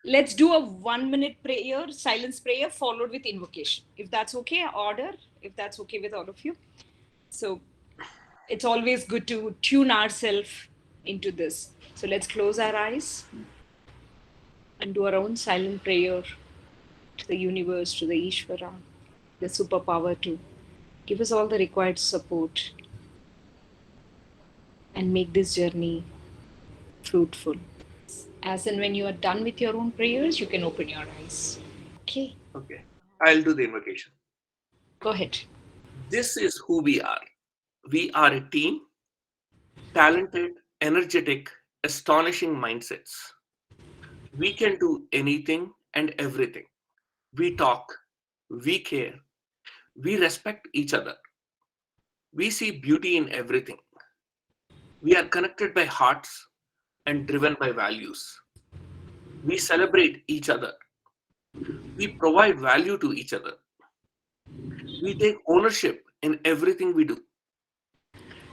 Let's do a 1 minute prayer, silence prayer, followed with invocation. If that's okay, order, if that's okay with all of you. So it's always good to tune ourselves into this. So let's close our eyes and do our own silent prayer to the universe, to the Ishvara, the superpower to give us all the required support and make this journey fruitful. As and when you are done with your own prayers, you can open your eyes. Okay, Okay. I'll do the invocation. go ahead. This is who we are. We are a team, talented, energetic, astonishing mindsets. We can do anything and everything. We talk, we care, we respect each other, we see beauty in everything. We are connected by hearts and driven by values. We celebrate each other. We provide value to each other. We take ownership in everything we do.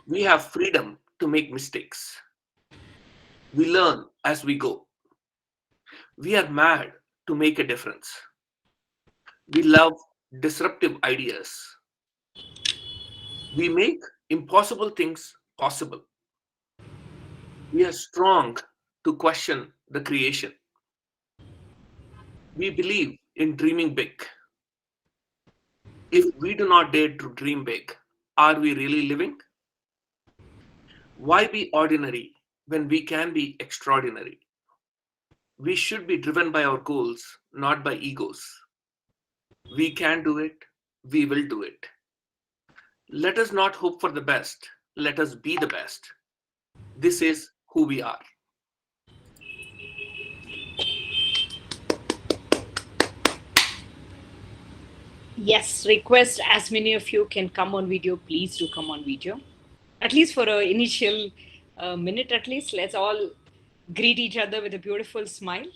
We have freedom to make mistakes. We learn as we go. We are mad to make a difference. We love disruptive ideas. We make impossible things possible. We are strong to question the creation. We believe in dreaming big. If we do not dare to dream big, are we really living? Why be ordinary when we can be extraordinary? We should be driven by our goals, not by egos. We can do it. We will do it. Let us not hope for the best. Let us be the best. This is who we are. Yes, request as many of you can come on video. Please do come on video. At least for an initial minute, at least. Let's all greet each other with a beautiful smile.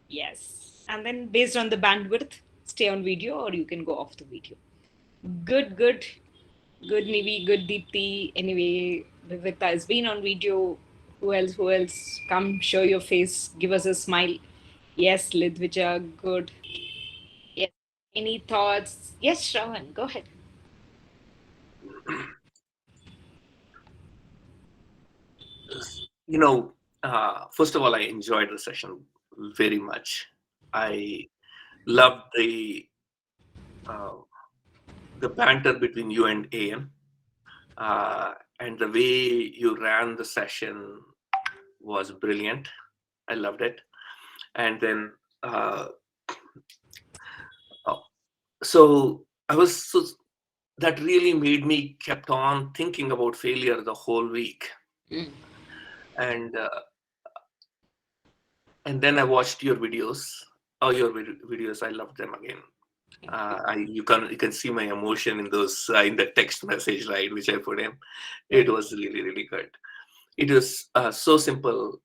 Yes. And then based on the bandwidth, stay on video or you can go off the video. Good, good. Good, Nivi. Good, Deepthi. Anyway, Vivekta has been on video. Who else? Who else? Come, show your face. Give us a smile. Yes, Lidvija. Good. Yes. Any thoughts? Yes, Shravan. Go ahead. You know, first of all, I enjoyed the session very much. I loved uh, the banter between you and AM, and the way you ran the session was brilliant. I loved it. And then, uh, uh, so I was so that really made me kept on thinking about failure the whole week. Mm. And then I watched your videos. Oh, your videos! I loved them again. Thank you. You can see my emotion in those in the text message, right, which I put in. It Right. was really really good. It was so simple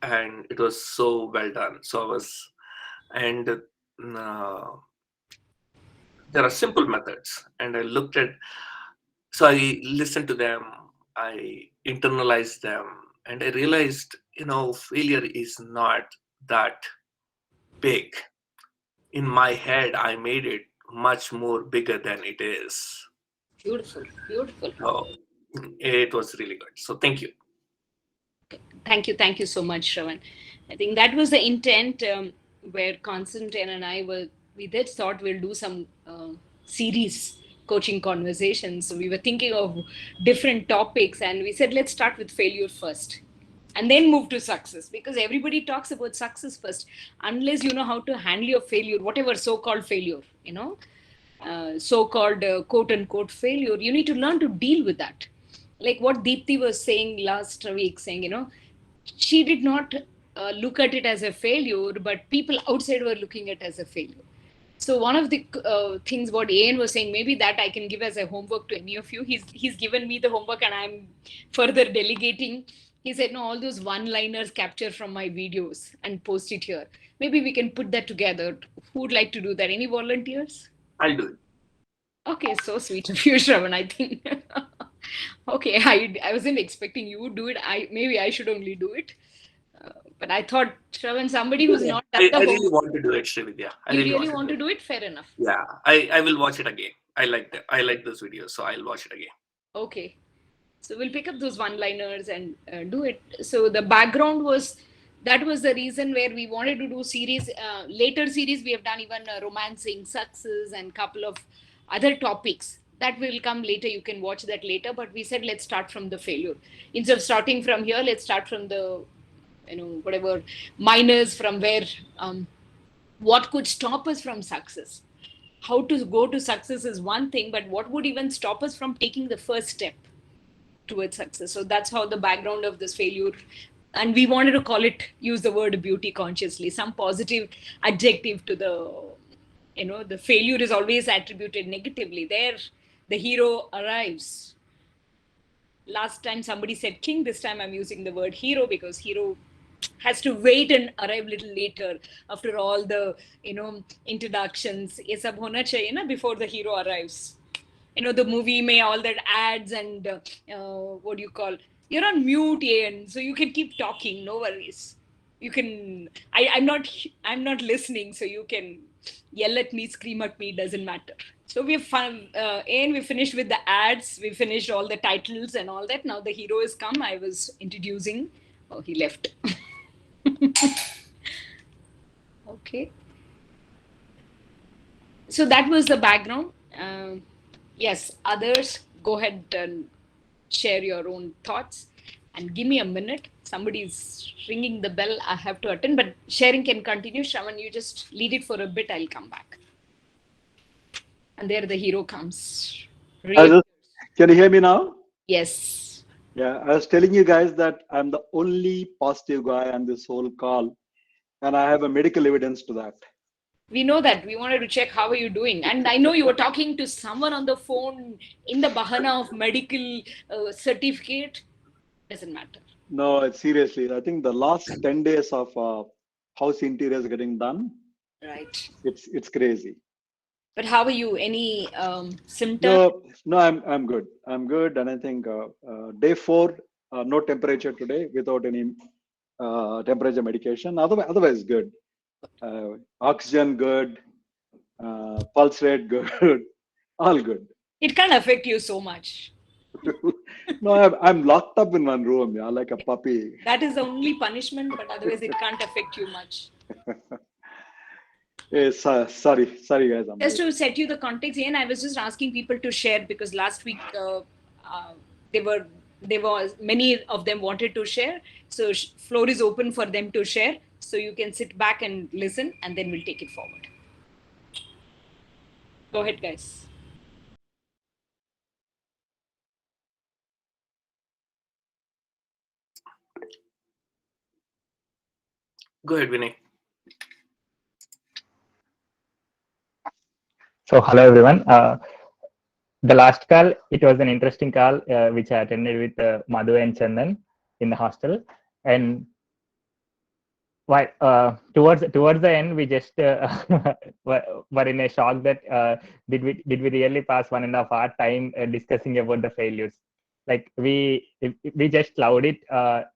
and it was so well done. So I was and there are simple methods, and I looked at. So I listened to them. I internalized them, and I realized, failure is not that big. In my head, I made it much more bigger than it is. Beautiful. Beautiful. So it was really good. So thank you. Thank you. Thank you so much, Shravan. I think that was the intent where Constantine and I we did thought we'll do some series coaching conversations. So we were thinking of different topics and we said, let's start with failure first and then move to success because everybody talks about success first. Unless you know how to handle your failure, whatever so called failure, so called quote unquote failure, you need to learn to deal with that. Like what Deepthi was saying last week, saying, she did not look at it as a failure, but people outside were looking at it as a failure. So one of the things what Ian was saying, maybe that I can give as a homework to any of you. He's given me the homework, and I'm further delegating. He said, no, all those one-liners capture from my videos and post it here. Maybe we can put that together. Who would like to do that? Any volunteers? I'll do it. Okay, so sweet of you, Shravan. I think. Okay, I wasn't expecting you would do it. Maybe I should only do it. But I thought, Shravan, somebody who's Yeah, not done the I really homework, want to do it, Srividya. I you really really want to want do to it. do it? Fair enough. Yeah, I will watch it again. I like that. I like those videos, so I'll watch it again. Okay. So we'll pick up those one-liners and do it. So the background was that was the reason where we wanted to do series. Later series we have done even romancing, success, and couple of other topics that will come later. You can watch that later. But we said let's start from the failure instead of starting from here. Let's start from the whatever minors from where what could stop us from success. How to go to success is one thing, but what would even stop us from taking the first step towards success? So that's how the background of this failure, and we wanted to call it, use the word beauty consciously, some positive adjective to the failure is always attributed negatively. There the hero arrives. Last time somebody said king, this time I'm using the word hero because hero has to wait and arrive a little later after all the introductions. ये सब होना चाहिए ना before the hero arrives. The movie may all that ads and what do you call, you're on mute, Ian, so you can keep talking, no worries. You can, I'm not listening, so you can yell at me, scream at me, doesn't matter. So we've fun and we finished with the ads, we finished all the titles and all that. Now the hero is come. I was introducing. Oh, he left. Okay, so that was the background. Yes, others, go ahead and share your own thoughts and give me a minute. Somebody's ringing the bell, I have to attend, but sharing can continue. Shravan, you just lead it for a bit, I'll come back. And there the hero comes, I was reappears. just, can you hear me now? Yes, Yeah, I was telling you guys that I'm the only positive guy on this whole call, and I have a medical evidence to that. we know that. We wanted to check how are you doing, and I know you were talking to someone on the phone in the bahana of medical certificate. Doesn't matter. No, seriously, I think the last 10 days of house interiors getting done, Right. it's crazy. But how are you? Any symptoms? No, I'm good. I'm good, and I think day 4, no temperature today without any temperature medication. Otherwise good. Oxygen good, pulse rate good, all good. It can't affect you so much. No, I'm locked up in one room, yeah, like a puppy. That is the only punishment, but otherwise it can't affect you much. Yes, sorry, guys, I'm Just late. to set you the context, and I was just asking people to share because last week they were there was many of them wanted to share. So floor is open for them to share. So you can sit back and listen, and then we'll take it forward. Go ahead, guys. Go ahead, Vinay. So, hello everyone. The last call, it was an interesting call which I attended with Madhu and Chandan in the hostel. And towards the end, we just were in a shock that did we really pass 1.5 hour time discussing about the failures? Like we just loved it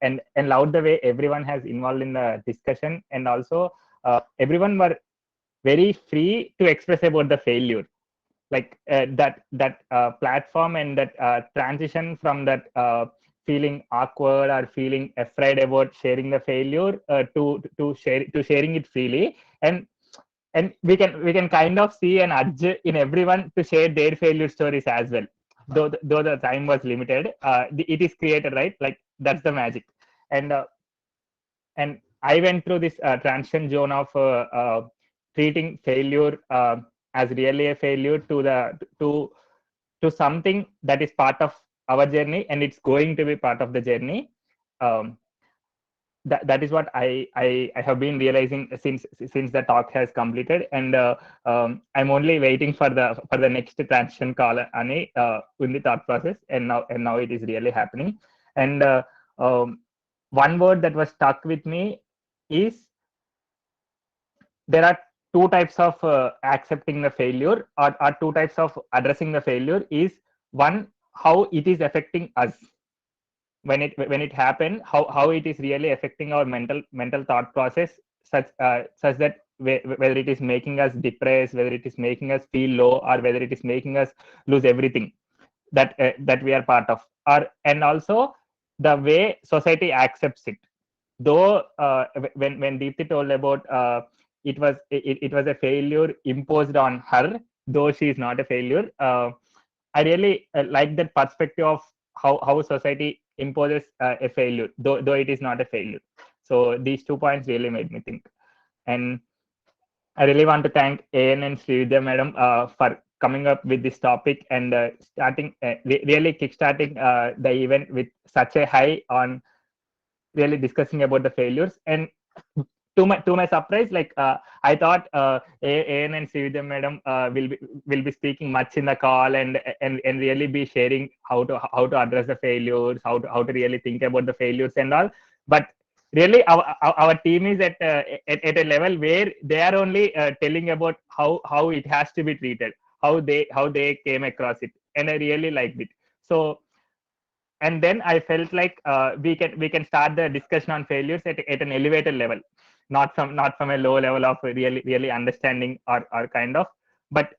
and loved the way everyone has involved in the discussion, and also everyone were very free to express about the failure, like that platform and that transition from that feeling awkward or feeling afraid about sharing the failure to sharing it freely, and we can kind of see an urge in everyone to share their failure stories as well, though the time was limited. It is created, right? Like that's the magic. And and I went through this transition zone of treating failure as really a failure to to something that is part of our journey, and it's going to be part of the journey. Um, that is what I have been realizing since the talk has completed, and I'm only waiting for the next transition call, Ani, in the thought process, and now it is really happening. And one word that was stuck with me is there are two types of accepting the failure, or two types of addressing the failure. Is one, how it is affecting us, when it happened, how it is really affecting our mental thought process, such that whether it is making us depressed, whether it is making us feel low, or whether it is making us lose everything that we are part of, or and also the way society accepts it. Though when Deepthi told about it was a failure imposed on her, though she is not a failure. I really like that perspective of how society imposes a failure, though it is not a failure. So these 2 points really made me think. And I really want to thank AN and Srividya madam for coming up with this topic and really kickstarting the event with such a high on really discussing about the failures. And to my surprise, like I thought AN and Srividya madam will be speaking much in the call, and really be sharing how to address the failures, how to really think about the failures and all. But really our team is at a level where they are only telling about how it has to be treated, how they came across it, and I really liked it. So, and then I felt like we can start the discussion on failures at an elevated level, not from a low level of really understanding, or kind of, but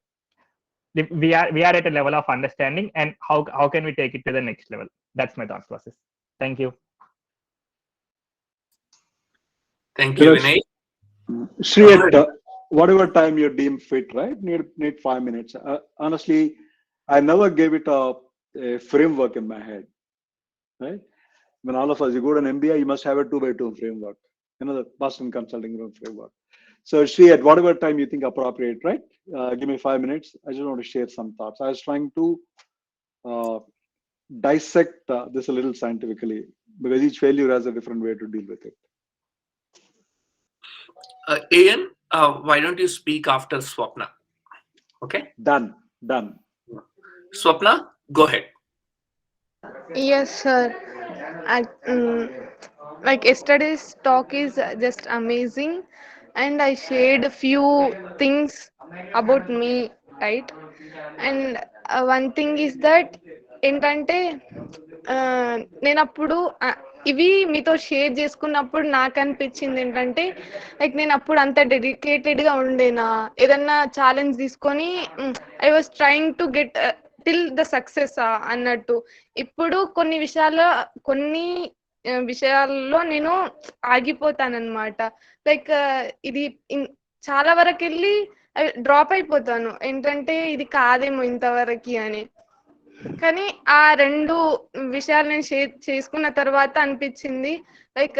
we are at a level of understanding, and how can we take it to the next level. That's my thought process. Thank you. Thank You you, know, Vinay. Shri, Go at ahead. whatever time you deem fit, right? Need 5 minutes. Honestly, I never gave it a framework in my head, right? When all of us, you go to an MBA, you must have a 2x2 framework, the Boston Consulting Room framework. So, Shri, at whatever time you think appropriate, right? Give me 5 minutes. I just want to share some thoughts. I was trying to uh, dissect this a little scientifically, because each failure has a different way to deal with it. AN, why don't you speak after Swapna? Okay. Done. Done. Swapna, go ahead. Yes, sir. I, like yesterday's talk is just amazing, and I shared a few things about me, right? And one thing is that ఏంటంటే నేను అప్పుడు ఇవి మీతో share చేసుకున్నప్పుడు నాకు అనిపించింది ఏంటంటే like నేను అప్పుడు అంత డెడికేటెడ్గా ఉండేనా, ఏదన్నా ఛాలెంజ్ తీసుకొని I was trying to get till the success అన్నట్టు. ఇప్పుడు కొన్ని విషయాల్లో నేను ఆగిపోతానన్నమాట. లైక్ ఇది చాలా వరకు వెళ్ళి డ్రాప్ అయిపోతాను, ఏంటంటే ఇది కాదేమో ఇంతవరకు అని. కానీ ఆ 2 విషయాలు నేను షేర్ చేసుకున్న తర్వాత అనిపించింది లైక్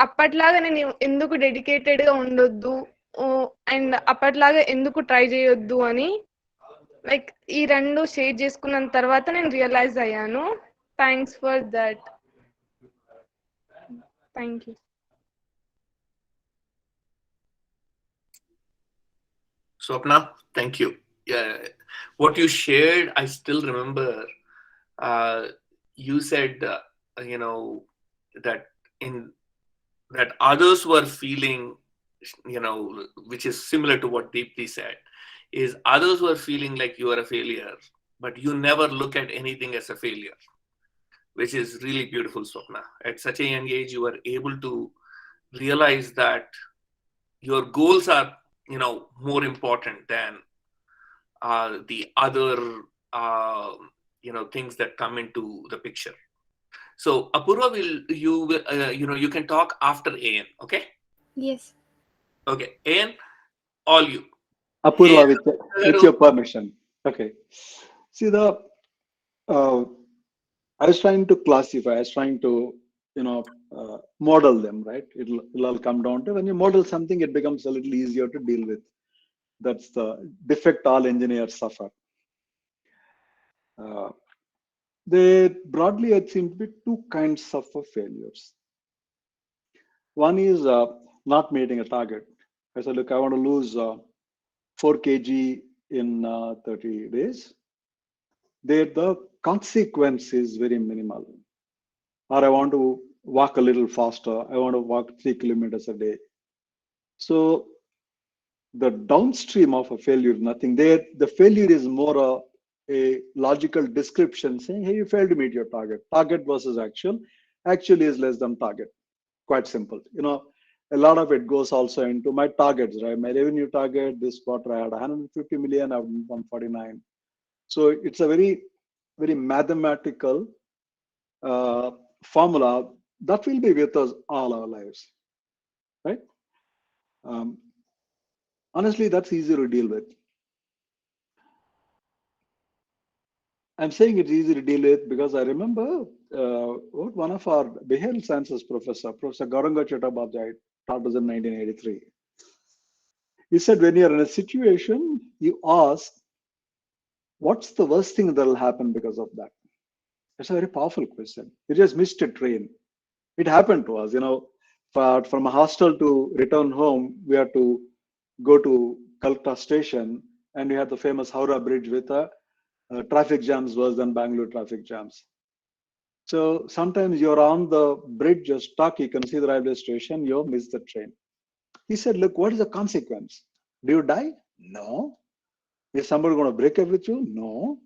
అప్పట్లాగా నేను ఎందుకు డెడికేటెడ్గా ఉండొద్దు, అండ్ అప్పట్లాగా ఎందుకు ట్రై చేయొద్దు అని. లైక్ ఈ 2 షేర్ చేసుకున్న తర్వాత నేను రియలైజ్ అయ్యాను. Thanks for that. Thank you. Swapna, thank you. Yeah, what you shared, I still remember. You said, that in that others were feeling, which is similar to what Deepthi said, is others were feeling like you are a failure, but you never look at anything as a failure, which is really beautiful, Swapna. At such a young age, you are able to realize that your goals are, more important than the other, things that come into the picture. So Apurva, you can talk after AN. Okay. Yes. Okay, AN, all you. Apurva, AN, with your permission. Okay. See, I was trying to classify, I was trying to, model them, right? It'll all come down to when you model something, it becomes a little easier to deal with. That's the defect all engineers suffer. They broadly, it seems to be 2 kinds of failures. One is not meeting a target. I said, look, I want to lose 4 kg in 30 days. There, the consequence is very minimal. Or I want to walk a little faster. I want to walk 3 kilometers a day. So the downstream of a failure, nothing there. The failure is more a logical description saying, hey, you failed to meet your target. Target versus actual. Actually is less than target. Quite simple. A lot of it goes also into my targets, right? My revenue target this quarter I had 150 million, I've done 149. So it's a very, very mathematical formula that will be with us all our lives, right? Honestly, that's easy to deal with. I'm saying it's easy to deal with because I remember what one of our behavioral sciences professor, Professor Gauranga Chattopadhyay, taught us in 1983. He said, when you're in a situation, you ask, what's the worst thing that will happen because of that? It's a very powerful question. You just missed a train. It happened to us, but from a hostel to return home, we had to go to Calcutta station, and we had the famous Howrah Bridge with traffic jams worse than Bangalore traffic jams. So sometimes you're on the bridge, you're stuck, you can see the railway station, you miss the train. He said, look, what is the consequence? Do you die? No. Is somebody going to break up with you? No.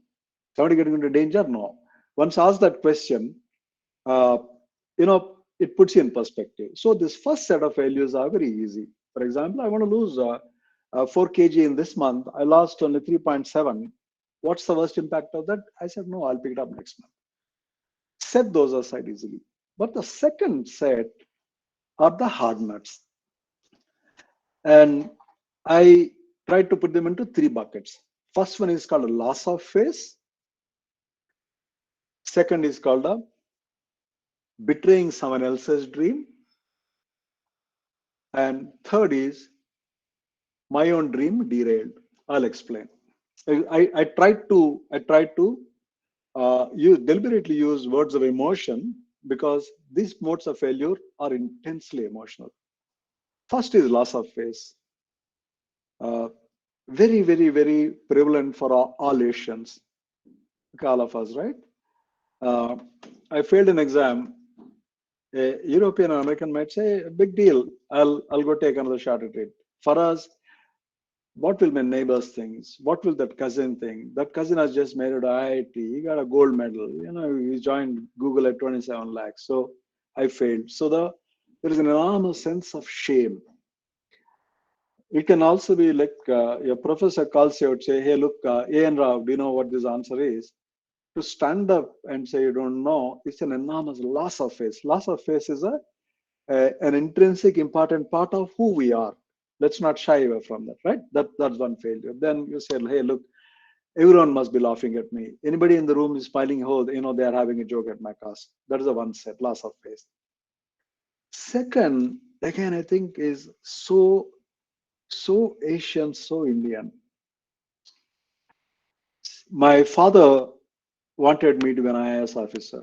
Somebody getting into danger? No. Once asked that question, it puts you in perspective. So this first set of values are very easy. For example, I want to lose 4 kg in this month. I lost only 3.7. What's the worst impact of that? I said, no, I'll pick it up next month. Set those aside easily. But the second set are the hard nuts. And I tried to put them into 3 buckets. First one is called a loss of face. Second is called a betraying someone else's dream. And third is my own dream derailed. I'll explain. I tried to deliberately use words of emotion because these modes of failure are intensely emotional. First is loss of face. Very, very, very prevalent for all Asians, all of us, right? I failed an exam. A European or American might say, big deal. I'll go take another shot at it. For us, what will my neighbors think? What will that cousin think? That cousin has just made it IIT. He got a gold medal. He joined Google at 27 lakhs. So I failed. So there is an enormous sense of shame. It can also be like your professor calls you out, say, hey, look, A.N. Rao, do you know what this answer is? To stand up and say you don't know, it's an enormous loss of face. Loss of face is an intrinsic important part of who we are. Let's not shy away from that, right? That's one failure. Then you say, hey, look, everyone must be laughing at me. Anybody in the room is smiling, oh, they are having a joke at my cast. That is the one set, loss of face. Second, again, I think is so Asian, so Indian. My father wanted me to be an IAS officer.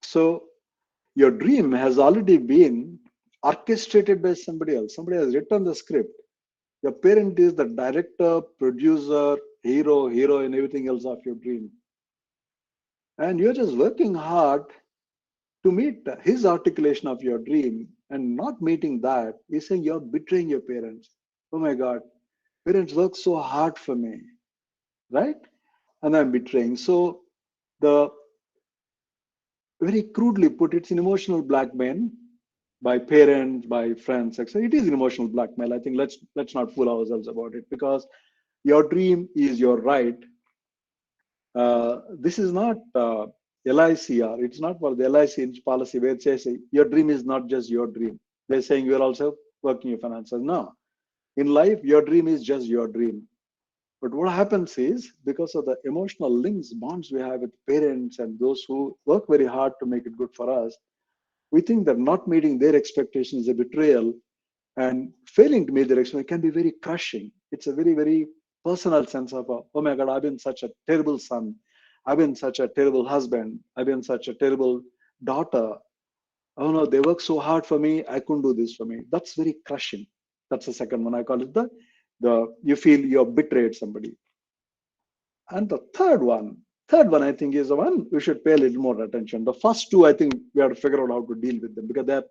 So your dream has already been orchestrated by somebody else. Somebody has written the script. Your parent is the director, producer, hero, heroine, everything else of your dream. And you're just working hard to meet his articulation of your dream, and not meeting that is saying you're betraying your parents. Oh my God, parents work so hard for me, right? And I'm betraying. So the very crudely put, it's an emotional blackmail by parents, by friends, etc. It is an emotional blackmail. I think let's not fool ourselves about it, because your dream is your right. This is not LICR. It's not for the LIC policy where it says your dream is not just your dream. They're saying you're also working your finances. No, in life, your dream is just your dream. But what happens is, because of the emotional links, bonds we have with parents and those who work very hard to make it good for us, we think that not meeting their expectations is a betrayal, and failing to meet their expectations can be very crushing. It's a very, very personal sense of, oh my God, I've been such a terrible son. I've been such a terrible husband. I've been such a terrible daughter. Oh no, they work so hard for me. I couldn't do this for me. That's very crushing. That's the second one. I call it the you feel you're betrayed somebody. And the third one I think is the one we should pay a little more attention. The first two, I think we have to figure out how to deal with them because they're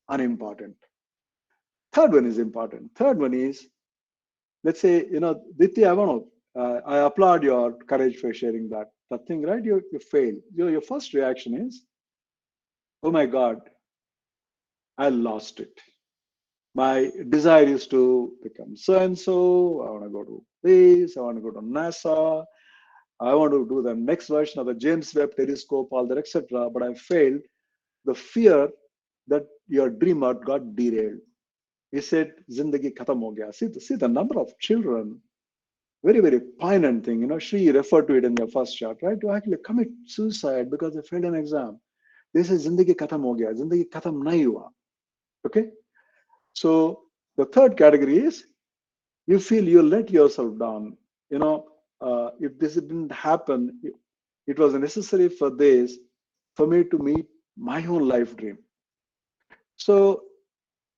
unimportant. Third one is important. Third one is, let's say, Ditya, I want to I applaud your courage for sharing that thing, right? You fail. Your first reaction is, oh my God, I lost it. My desire is to become so and so. I want to go to this. I want to go to NASA. I want to do the next version of the James Webb Telescope, all that, etc. But I failed. The fear that your dream out got derailed. He said, "Zindagi khatam ho gaya." See the number of children. Very, very poignant thing. She referred to it in the first chart, right? To actually commit suicide because they failed an exam. This is Zindagi khatam ho gaya. Zindagi khatam nahi hua. Okay. So the third category is you feel you let yourself down. If this didn't happen, it was necessary for this for me to meet my own life dream. So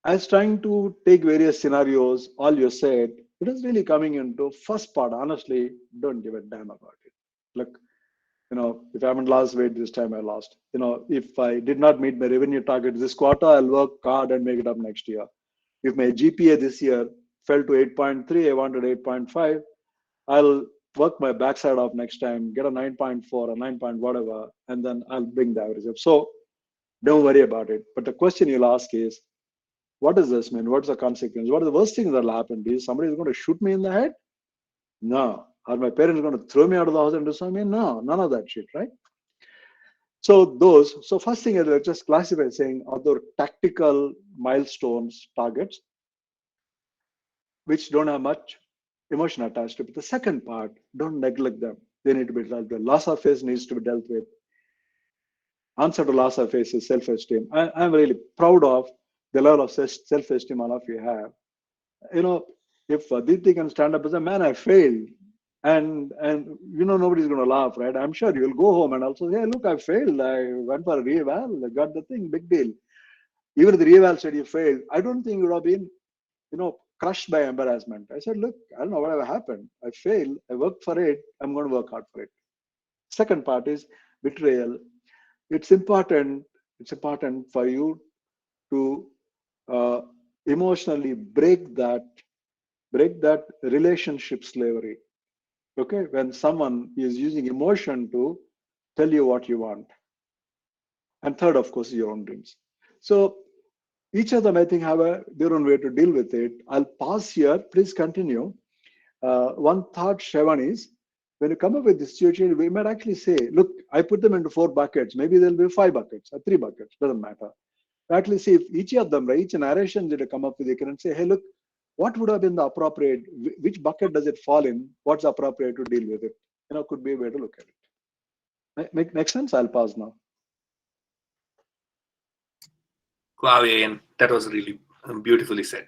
I was trying to take various scenarios, all you said, it is really coming into first part. Honestly, don't give a damn about it. Look, if I haven't lost weight this time, I lost. If I did not meet my revenue target this quarter, I'll work hard and make it up next year. If my GPA this year fell to 8.3, I wanted 8.5, I'll work my backside off next time, get a 9.4 or 9 point whatever, and then I'll bring the average up. So don't worry about it. But the question you'll ask is, what does this mean? What's the consequence? What are the worst things that'll happen? Is somebody going to shoot me in the head? No. Are my parents going to throw me out of the house and do something? No, none of that shit, right? So first thing is, let's just classify saying other tactical milestones, targets, which don't have much emotion attached to it. The second part, don't neglect them. They need to be dealt with. Loss of face needs to be dealt with. Answer to loss of face is self-esteem. I'm really proud of the level of self-esteem all of you have. If Aditi can stand up as a man, I failed. And nobody's going to laugh, right? I'm sure you'll go home and also say, hey, look, I failed. I went for a re-eval, I got the thing, big deal. Even if the re-eval said you failed, I don't think you would have been, crushed by embarrassment. I said, look, I don't know whatever happened. I failed. I worked for it. I'm going to work hard for it. Second part is betrayal. It's important. It's important for you to emotionally break that relationship slavery. Okay, when someone is using emotion to tell you what you want. And third, of course, is your own dreams. So each of them, I think, have their own way to deal with it. I'll pause here. Please continue. One thought, Shravan, is when you come up with this situation, we might actually say, look, I put them into 4 buckets. Maybe there'll be 5 buckets or 3 buckets. Doesn't matter. Actually, see if each of them, right, each narration that you come up with, you can say, hey, look, what would have been the appropriate, which bucket does it fall in? What's appropriate to deal with it? Could be a way to look at it. Make sense? I'll pause now. Wow, Ian, that was really beautifully said.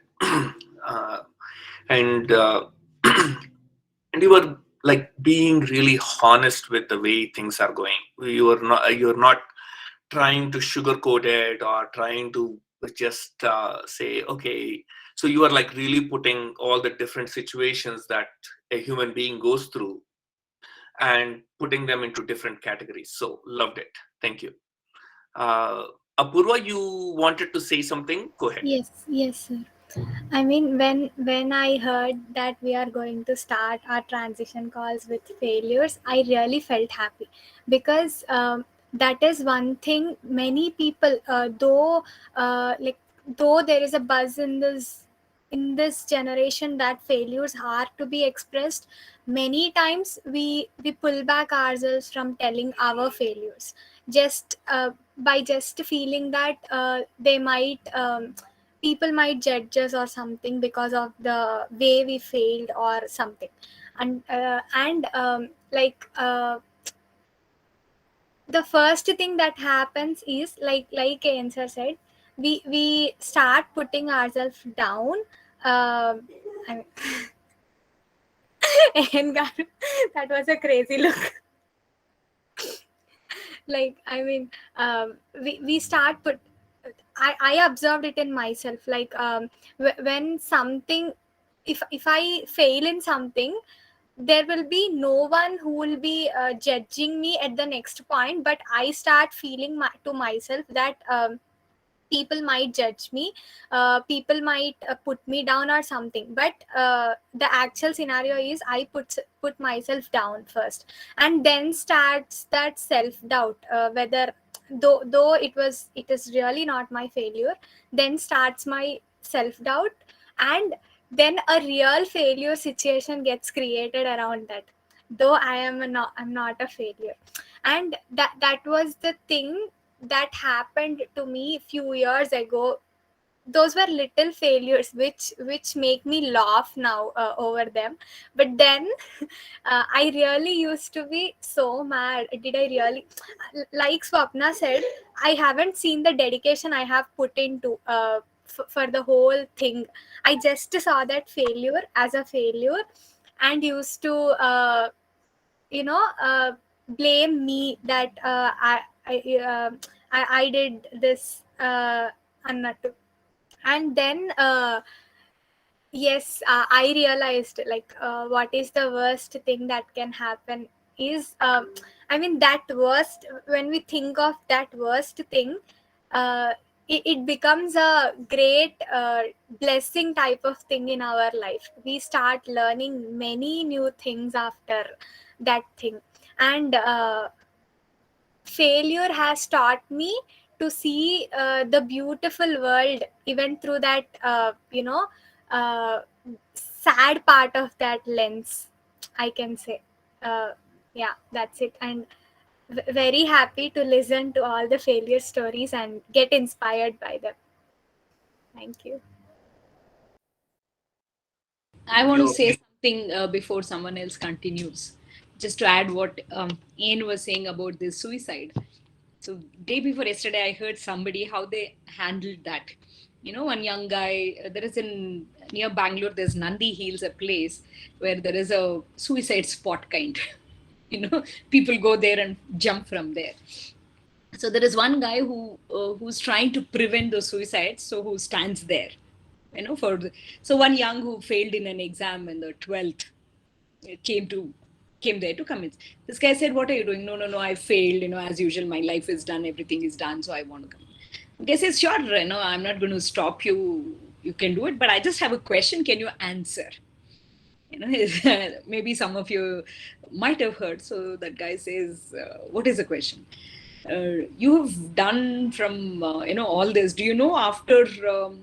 And and you were like being really honest with the way things are going. You're not trying to sugarcoat it or trying to just say, okay. So you are like really putting all the different situations that a human being goes through and putting them into different categories. So loved it. Thank you. Apurva, you wanted to say something? Go ahead. Yes, sir. I mean, when I heard that we are going to start our transition calls with failures, I really felt happy because that is one thing. Many people, though there is a buzz in this generation that failures are to be expressed, many times we pull back ourselves from telling our failures just by just feeling that they might. People might judge us or something because of the way we failed or something, and the first thing that happens is like answer said, we start putting ourselves down. I mean, and that was a crazy look. We start put I observed it in myself, when something, if I fail in something, there will be no one who will be judging me at the next point, but I start feeling to myself that people might judge me, people might put me down or something, but the actual scenario is I put myself down first, and then starts that self doubt, whether though it is really not my failure, then starts my self doubt, and then a real failure situation gets created around that, though I'm not a failure. And that was the thing that happened to me few years ago. Those were little failures which make me laugh now over them, but then I really used to be so mad. Did I really, like Swapna said, I haven't seen the dedication I have put into for the whole thing. I just saw that failure as a failure and used to you know blame me that I did this unnatu. And then yes, I realized, like, what is the worst thing that can happen is, I mean, that worst, when we think of that worst thing, uh, it becomes a great blessing type of thing in our life. We start learning many new things after that thing. And failure has taught me to see the beautiful world even through that uh, sad part of that lens, I can say. Yeah, that's it. And very happy to listen to all the failure stories and get inspired by them. Thank you. I want to Your say something before someone else continues, just to add what Ian was saying about this suicide. So day before yesterday, I heard somebody how they handled that. You know, one young guy. There is in near Bangalore. There's Nandi Hills, a place where there is a suicide spot kind. You know, people go there and jump from there. So there is one guy who's trying to prevent those suicides. So who stands there, you know, so one young who failed in an exam in the 12th came to came there to convince. This guy said, what are you doing? No, I failed, you know, as usual, my life is done, everything is done, so I want to come. The guy says, sure, you know, I'm not going to stop you, you can do it, but I just have a question, can you answer? You know, maybe some of you might have heard. So that guy says, what is the question? You have done from you know, all this, do you know after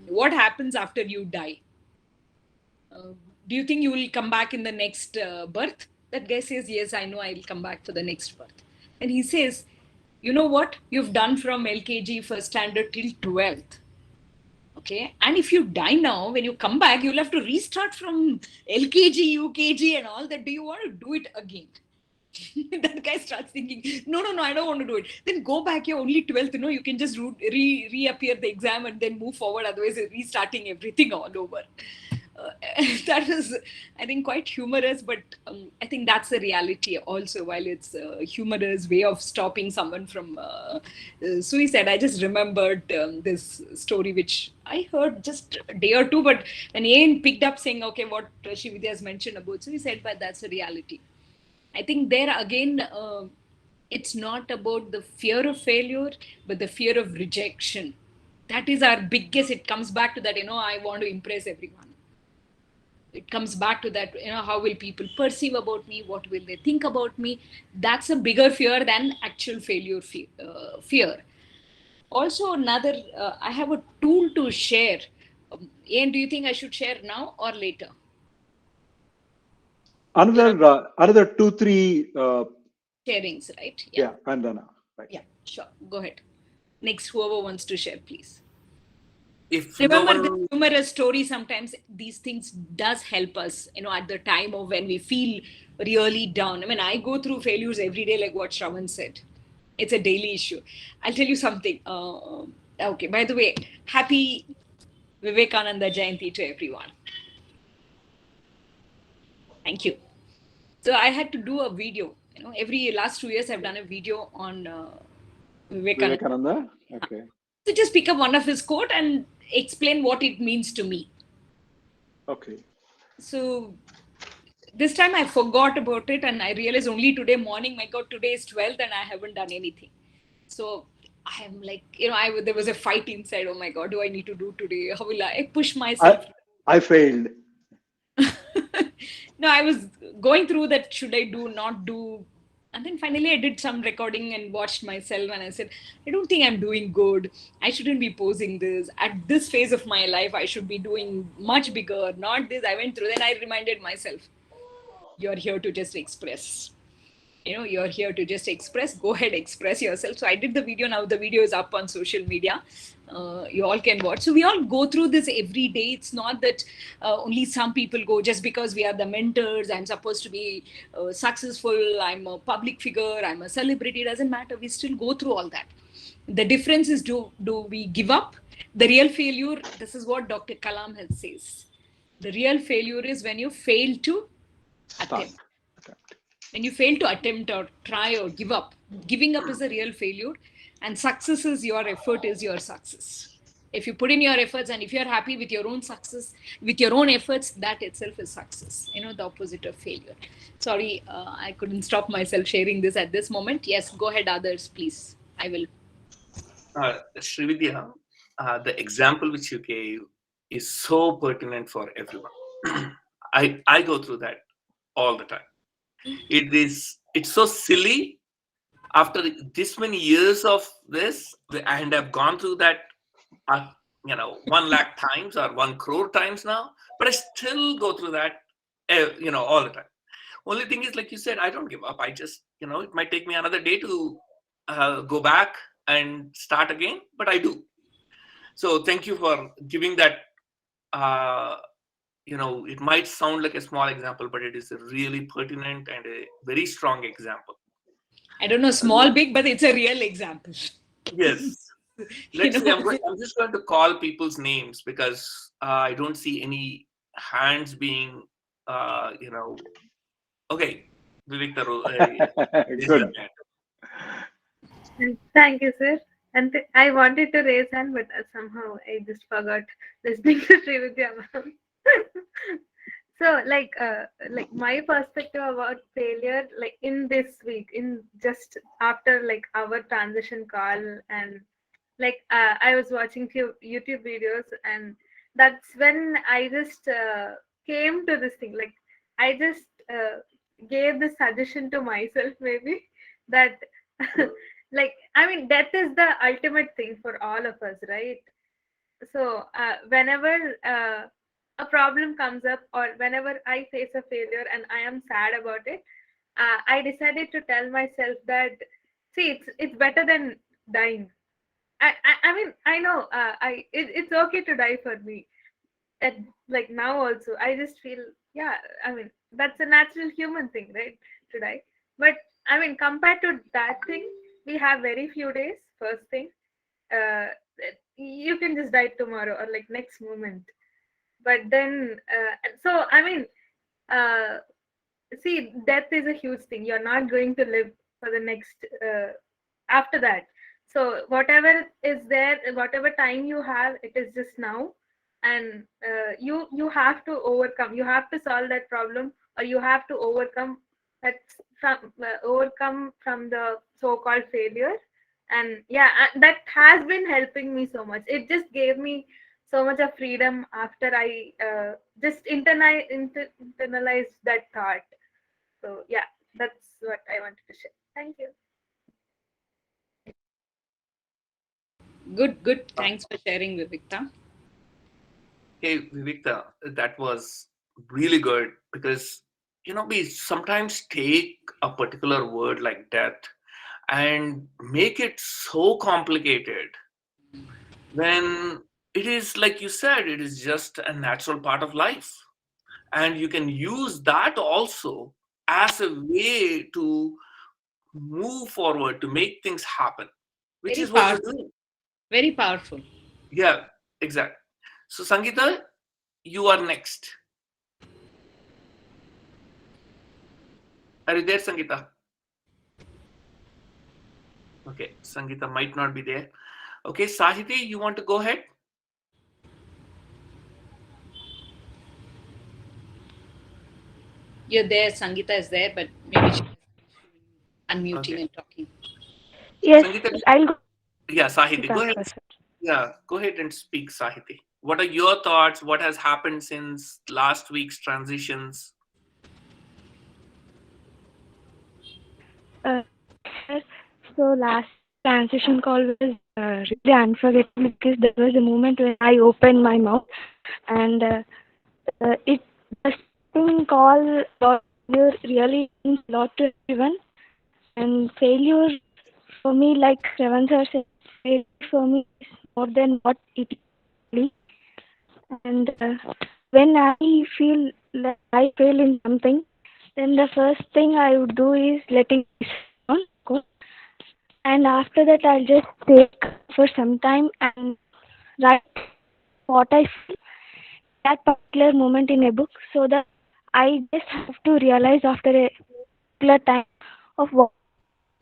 what happens after you die? uh, do you think you will come back in the next birth? That guy says, yes, I know I'll come back for the next birth. And he says, you know what you've done from LKG first standard till 12th, okay, and if you die now, when you come back, you'll have to restart from LKG, UKG and all that. Do you want to do it again? That guy starts thinking, no, I don't want to do it. Then go back, you're only 12th, you know, you can just reappear the exam and then move forward. Otherwise, you're restarting everything all over. Uh, that is, I think, quite humorous, but I think that's the reality also. While it's a humorous way of stopping someone from suicide, I just remembered this story which I heard just a day or two, but when Ian picked up saying, okay, what Shividya has mentioned about suicide, but that's a reality. I think there again, it's not about the fear of failure, but the fear of rejection. That is our biggest. It comes back to that, you know, I want to impress everyone. It comes back to that, you know, how will people perceive about me? What will they think about me? That's a bigger fear than actual failure fear. Also, another, I have a tool to share. Ian, do you think I should share now or later? Another 2 3 Sharings, right? yeah, and then right. Yeah, sure. Go ahead. Next, whoever wants to share, please. if no Remember, the one humorous story, sometimes these things does help us, you know, at the time of when we feel really down. I mean, I go through failures every day, like what Shravan said. It's a daily issue. I'll tell you something. Okay, by the way, happy Vivekananda Jayanti to everyone. Thank you. So I had to do a video. You know, every last 2 years I've done a video on Vivekananda. Vivekananda. Okay. So just pick up one of his quote and explain what it means to me. Okay. So this time I forgot about it and I realized only today morning, my God, today is 12th and I haven't done anything. So I am like, there was a fight inside. Oh my God, do I need to do today? How will I push I myself? I failed. No, I was going through that. Should I do, not do? And then finally, I did some recording and watched myself, and I said, I don't think I'm doing good. I shouldn't be posing this. At this phase of my life, I should be doing much bigger, not this. I went through, then I reminded myself, you're here to just express. You're here to just express. Go ahead, express yourself. So I did the video. Now the video is up on social media. You all can watch. So we all go through this every day. It's not that only some people go just because we are the mentors. I'm supposed to be successful. I'm a public figure. I'm a celebrity. It doesn't matter. We still go through all that. The difference is, do we give up? The real failure, this is what Dr. Kalam has says. The real failure is when you fail to Start. attempt. When you fail to attempt or try or give up. Giving up is a real failure, and success is your effort, is your success. If you put in your efforts and if you're happy with your own success, with your own efforts, that itself is success. The opposite of failure. Sorry, I couldn't stop myself sharing this at this moment. Yes, go ahead, others, please. I will. Srividya, the example which you gave is so pertinent for everyone. I go through that all the time. It's so silly after this many years of this, and I've gone through that, 1 lakh times or 1 crore times now, but I still go through that, all the time. Only thing is, like you said, I don't give up. I just, it might take me another day to go back and start again, but I do. So thank you for giving that. It might sound like a small example, but it is a really pertinent and a very strong example. I don't know, small, big, but it's a real example. Yes. you Let's see. know I'm just going to call people's names because I don't see any hands being, okay. Vivek Taru, raise your Good. hand. Thank you, sir. And I wanted to raise hand, but somehow I just forgot listening to Srividya ma'am. So, like my perspective about failure, like in this week, in just after like our transition call, and like I was watching few YouTube videos, and that's when I just came to this thing. Like I just gave the suggestion to myself, maybe that like I mean death is the ultimate thing for all of us, right? So whenever a problem comes up, or whenever I face a failure and I am sad about it, I decided to tell myself that, see, it's better than dying. I mean, I know it's okay to die for me. At, like now also, I just feel, yeah, I mean, that's a natural human thing, right? To die. But I mean, compared to that thing, we have very few days, first thing. Uh, you can just die tomorrow or like next moment. But then, so I mean, uh, see, death is a huge thing. You're not going to live for the next after that. So whatever is there, whatever time you have, it is just now, and you have to overcome. You have to solve that problem, or you have to overcome that overcome from the so-called failure. And yeah, that has been helping me so much. It just gave me so much of freedom after I just internalized that thought. So yeah, that's what I wanted to share. Thank you. Good, good. Thanks for sharing, Vivekta. Hey, Vivekta, that was really good because, we sometimes take a particular word like death and make it so complicated when it is, like you said, it is just a natural part of life. And you can use that also as a way to move forward, to make things happen, which Very is what you're powerful. doing. Very powerful. Yeah, exactly. So, Sangeeta, you are next. Are you there, Sangeeta? Okay, Sangeeta might not be there. Okay, Sahiti, you want to go ahead? You're there. Sangeeta is there, but maybe she's unmuting Okay. and talking. Yes, Sangeeta, I'll go. Yeah, Sahiti, go ahead. Yeah, go ahead and speak, Sahiti. What are your thoughts? What has happened since last week's transitions? Uh, so last transition call was really unforgettable because there was a moment when I opened my mouth and it the starting call about failure really means a lot to everyone. And failure for me, like Shravan sir said, failure for me is more than what it is really. And when I feel like I fail in something, then the first thing I would do is letting down. Cool. And after that, I'll just take for some time and write what I feel that particular moment in a book, so that I just have to realize after a particular time of what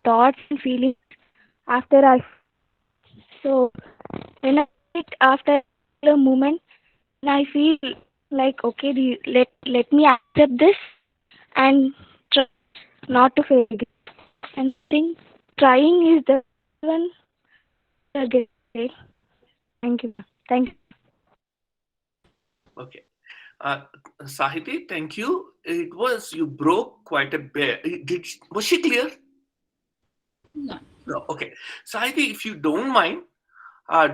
thoughts and feelings after I. So when I write after a particular moment, and I feel like okay, let me accept this and try not to fail again. And I think trying is the one that gets fail. Thank you. Thank you. Okay. Sahiti, thank you. It was, you broke quite a bit. Was she clear? No. No. Okay. Sahiti, if you don't mind,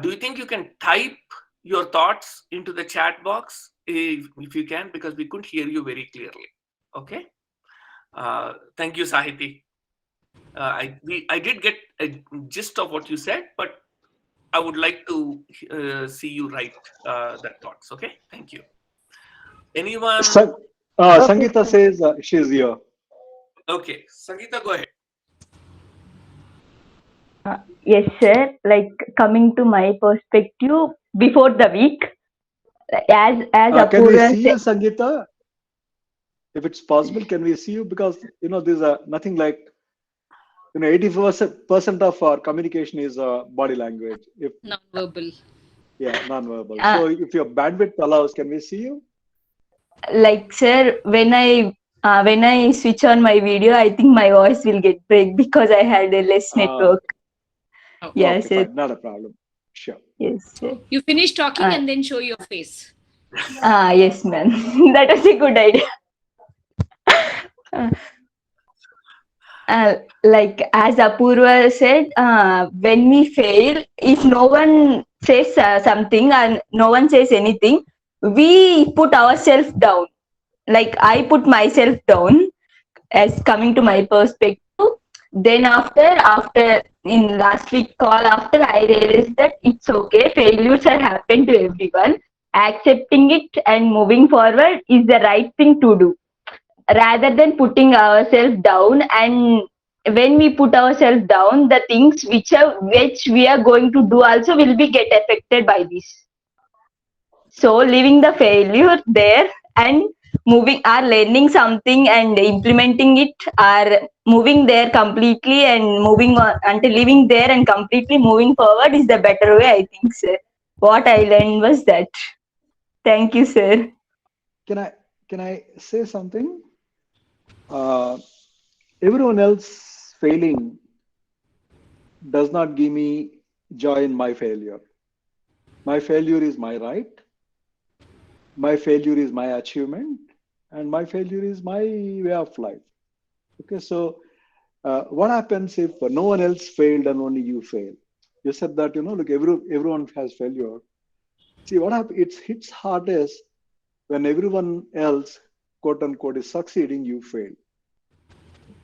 do you think you can type your thoughts into the chat box if you can, because we couldn't hear you very clearly. Okay. Thank you, Sahiti. I did get a gist of what you said, but I would like to see you write that thoughts. Okay. Thank you. Anyone? Sangeeta says she's here. Okay. Sangeeta, go ahead. Yes, sir. Like coming to my perspective, before the week, as Can we Apurva see you, Sangeeta? If it's possible, can we see you? Because there's nothing like 80% of our communication is body language. If Non-verbal. yeah, non-verbal. So if your bandwidth allows, can we see you? like sir, when I switch on my video, I think my voice will get break because I had a less network. Oh. Yes, Okay, fine, not a problem. Sure. yes, sir. You finish talking and then show your face. Yes, ma'am. That was a good idea. Like as Apurva said, when we fail, if no one says something and no one says anything, we put ourselves down. Like I put myself down as coming to my perspective. Then after in last week call, after I realized that it's okay, failures have happened to everyone. Accepting it and moving forward is the right thing to do, rather than putting ourselves down. And when we put ourselves down, the things which we are going to do also will be get affected by this. So leaving the failure there and moving or learning something and implementing it, or moving there completely and moving on until living there and completely moving forward is the better way, I think, sir. What I learned was that. Thank you, sir. Can I say something? Everyone else failing does not give me joy in my failure. My failure is my right. My failure is my achievement, and my failure is my way of life. Okay, so what happens if no one else failed and only you fail? You said that look, everyone has failure. See what happens? It hits hardest when everyone else, quote unquote, is succeeding. You fail.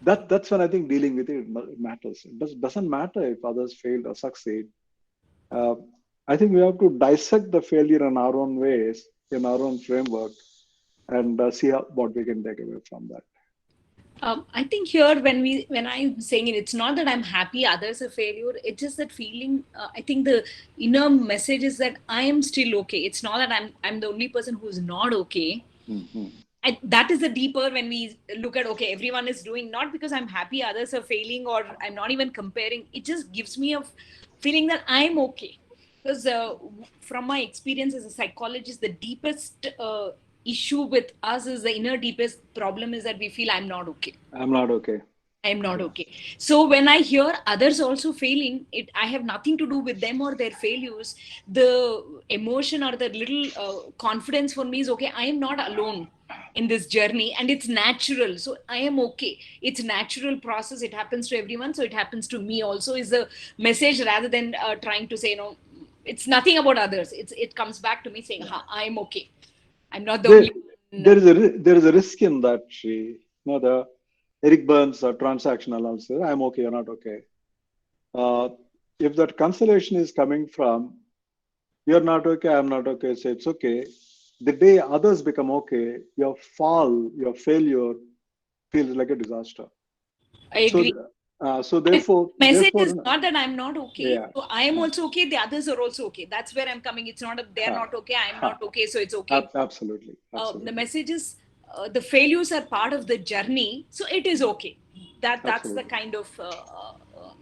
That's when I think dealing with it matters. It doesn't matter if others fail or succeed. I think we have to dissect the failure in our own ways, in our own framework, and see what we can take away from that. I think here when I'm saying it, it's not that I'm happy others are failure. It's just that feeling. I think the inner message is that I am still okay. It's not that I'm the only person who's not okay. Mm-hmm. And that is the deeper when we look at okay, everyone is doing, not because I'm happy others are failing or I'm not even comparing. It just gives me a feeling that I'm okay. Because from my experience as a psychologist, the deepest issue with us is the inner deepest problem is that we feel I'm not okay. I'm not okay. I'm not okay. So when I hear others also failing, I have nothing to do with them or their failures. The emotion or the little confidence for me is okay. I am not alone in this journey, and it's natural. So I am okay. It's natural process. It happens to everyone, so it happens to me also. Is the message rather than trying to say it's nothing about others. It comes back to me saying, "Ha, I am okay. I'm not the There, only one." there is a risk in that, Shri. The Eric Burns transactional also. I'm okay, you're not okay. If that consolation is coming from you're not okay, I'm not okay, so it's okay. The day others become okay, your fall, your failure feels like a disaster. I So, agree. Message is therefore, not that I'm not okay. yeah, So I am also okay. The others are also okay. That's where I'm coming. It's not that they're ha, not okay. I'm ha, not okay. So it's okay. absolutely, The absolutely, message is the failures are part of the journey. So it is okay. That's the absolutely, kind of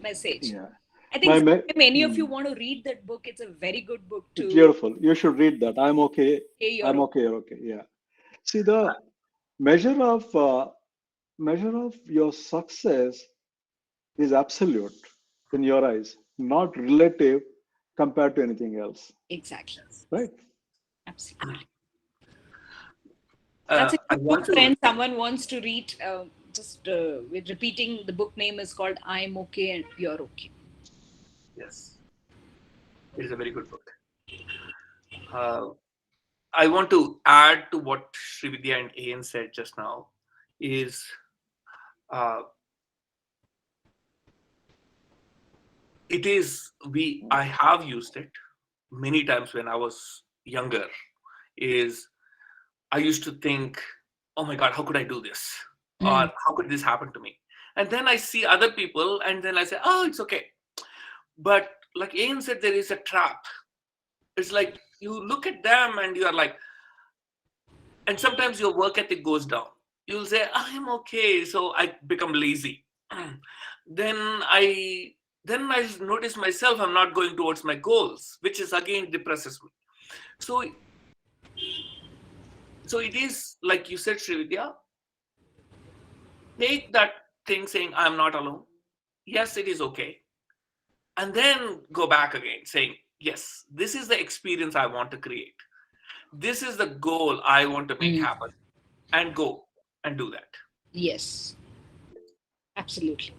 message. yeah. I My, think me- if any of you mm, want to read that book, it's a very good book to beautiful. You should read that. I'm okay. say you're I'm okay. okay. You're okay. Yeah. See, the measure of measure of your success is absolute in your eyes, not relative compared to anything else, Exactly. right? Absolutely. That's a I good book, want to. friend. Someone wants to read. Just with repeating, the book name is called "I'm Okay and You're Okay." Yes, it is a very good book. Uh, I want to add to what Srividya and Ian said just now is uh, it is we I have used it many times when I was younger. Is I used to think, oh my God, how could I do this? Or Mm. how could this happen to me? And then I see other people and then I say, oh, it's okay. But like Ian said, there is a trap. It's like you look at them and you are like, and sometimes your work ethic goes down. You'll say, I'm okay, so I become lazy. then I then I notice myself I'm not going towards my goals, which is again depresses me. So so it is like you said, Srividya, take that thing saying I'm not alone. Yes, it is okay. And then go back again saying, yes, this is the experience I want to create. This is the goal I want to make Mm. happen, and go and do that. Yes, absolutely.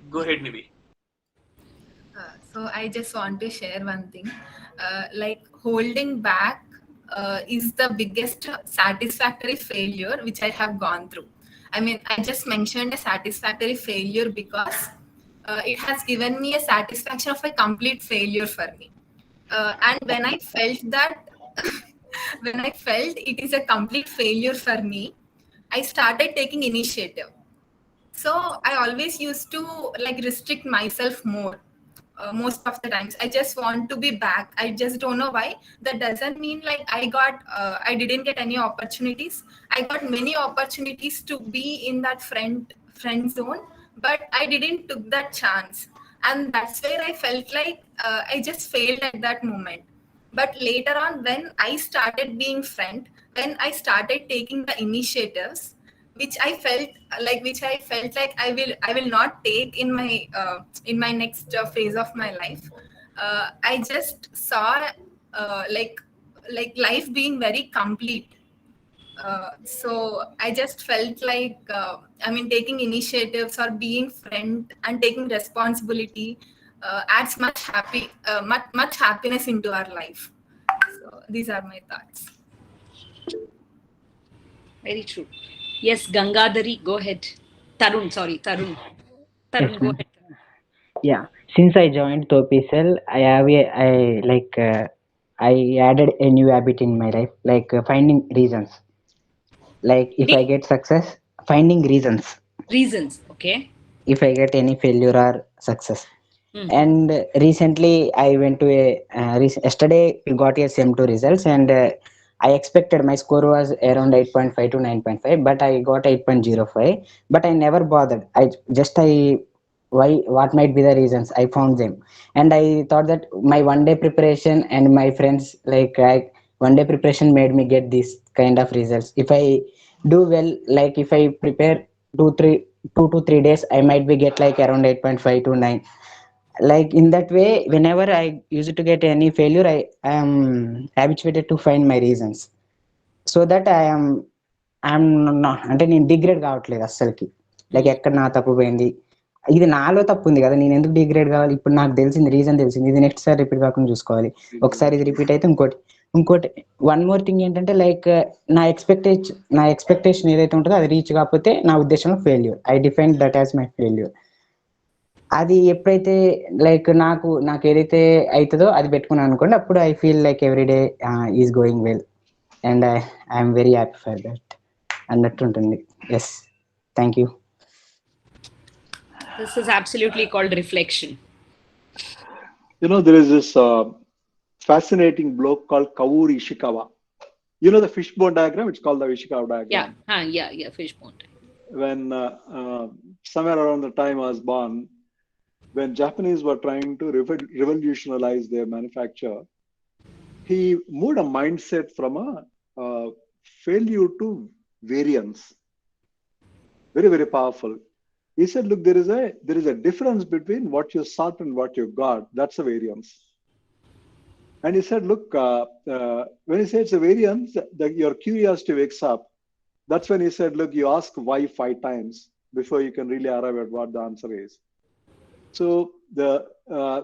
Go ahead, Nivi. So I just want to share one thing. Like holding back is the biggest satisfactory failure which I have gone through. I mean, I just mentioned a satisfactory failure because it has given me a satisfaction of a complete failure for me. And when I felt that, when I felt it is a complete failure for me, I started taking initiative. So I always used to like restrict myself more. Most of the times I just want to be back. I just don't know why. That doesn't mean like I didn't get any opportunities. I got many opportunities to be in that friend zone, but I didn't took that chance. And that's where I felt like I just failed at that moment. But later on, when I started being friend, when I started taking the initiatives, which I felt like I will not take in my next phase of my life. I just saw like life being very complete. So I just felt like I mean taking initiatives or being friend and taking responsibility adds much happiness into our life. So these are my thoughts. Very true. Yes, Gangadari, go ahead. Tarun, sorry, Tarun. Yes, Tarun, go ma'am. ahead. Yeah. Since I joined Thopecell, I added a new habit in my life, like finding reasons. Like if I Any get success, finding reasons. reasons, okay? If I get any failure or success. Mm-hmm. And recently, I went to yesterday we got a sem2 results, and I expected my score was around 8.5 to 9.5, but I got 8.05. But I never bothered. I why what might be the reasons? I found them, and I thought that my one day preparation and my friends one day preparation made me get this kind of results. If I do well, like if I prepare 2 to 3 days I might be get like around 8.5 to 9. Like in that way, whenever I used to get any failure, I am habituated to find my reasons, so that I'm not, అంటే నేను degrade కావట్లేదు అస్సలకి. Like ఎక్కడ నా తప్పు పోయింది, ఇది నాలో తప్పు ఉంది కదా, నేను ఎందుకు డిగ్రేడ్ కావాలి, ఇప్పుడు నాకు తెలిసింది రీజన్ తెలిసింది, ఇది నెక్స్ట్ సారి రిపీట్ కాకుండా చూసుకోవాలి. ఒకసారి ఇది రిపీట్ అయితే ఇంకోటి వన్ మోర్ థింగ్ ఏంటంటే, లైక్ నా ఎక్స్పెక్టేషన్ ఏదైతే ఉంటుందో అది రీచ్ కాకపోతే నా ఉద్దేశంలో failure. I define that as my failure. అది ఎప్పుడైతే లైక్ నాకు ఏదైతే అవుతుందో అది పెట్టుకున్నాను అనుకోండి, అప్పుడు I feel like every day is going well and I'm very happy for that అన్నట్టు ఉంటుంది. Yes, thank you. This is absolutely called reflection. There is this fascinating bloke called Kaoru Ishikawa. The fishbone diagram? It's called the Ishikawa diagram. Yeah, fishbone. When somewhere around the time I was born, when Japanese were trying to revolutionize their manufacture, he moved a mindset from a failure to variance. Very, very powerful. He said, look, there is a difference between what you sought and what you got. That's a variance. And he said, look, when he said it's a variance, your curiosity wakes up. That's when he said, look, you ask why 5 times before you can really arrive at what the answer is. So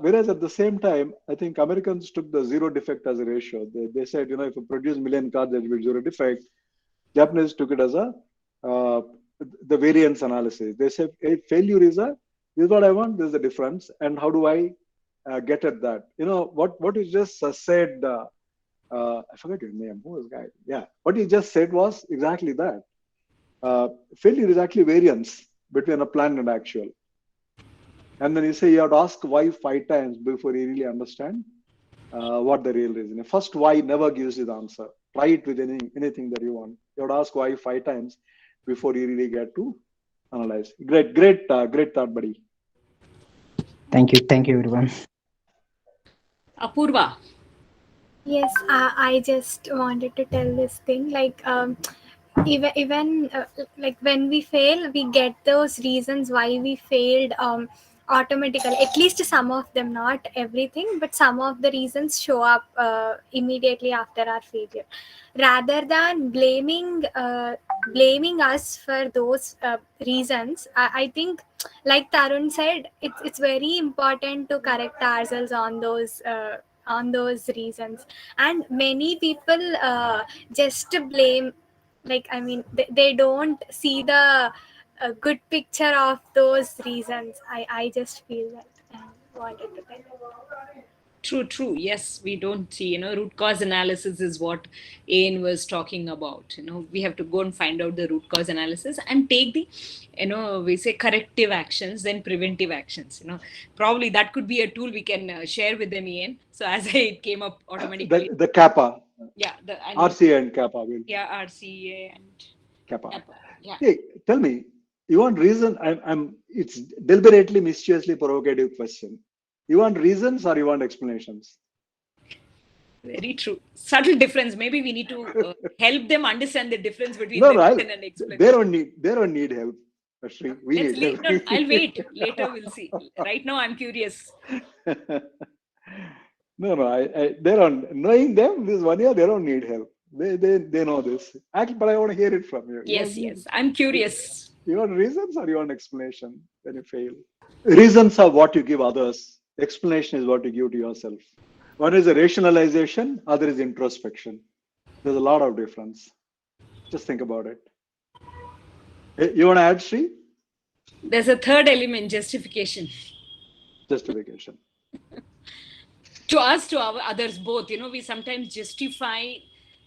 whereas at the same time, I think Americans took the zero defect as a ratio. They said, if you produce 1 million cars, there will be zero defect. Japanese took it as the variance analysis. They said, hey, failure is what I want. There's a difference, and how do I get at that? What you just said. I forget your name. Who was the guy? Yeah, what you just said was exactly that. Failure is actually variance between a plan and actual. And then you say you have to ask why 5 times before you really understand what the real reason is. First why never gives you the answer. Try it with anything that you want. You have to ask why 5 times before you really get to analyze. Great thought, buddy. Thank you everyone. Apurva. Yes, I just wanted to tell this thing, like even like when we fail, we get those reasons why we failed automatically. At least some of them, not everything, but some of the reasons show up immediately after our failure, rather than blaming us for those reasons. I think, like Tarun said, it's very important to correct ourselves on those reasons. And many people just blame, like, I mean, they don't see the good picture of those reasons. I just feel that and wanted to tell. True. Yes, we don't see, root cause analysis is what Ain was talking about. We have to go and find out the root cause analysis and take the, we say corrective actions, then preventive actions. Probably that could be a tool we can share with them, Ain. So as it came up automatically. The kappa. Yeah, RCA and kappa. Yeah, RCA and kappa. Yeah. Hey, tell me, you want reason? It's deliberately mischievously provocative question. You want reasons or you want explanations? Very true. Subtle difference. Maybe we need to help them understand the difference between No, the reason and explanation. They don't need help. We need help. No, I'll wait. Later we'll see. Right now I'm curious. No, they don't. Knowing them this 1 year, they don't need help. They know this. Actually, but I want to hear it from you. Yes. I'm curious. You want reasons or you want explanation when you fail? Reasons are what you give others. Explanation is what you give to yourself. One is a rationalization, other is introspection. There's a lot of difference. Just think about it. You want to add, Sri? There's a third element, justification. Justification. To us, to our others, both. We sometimes justify,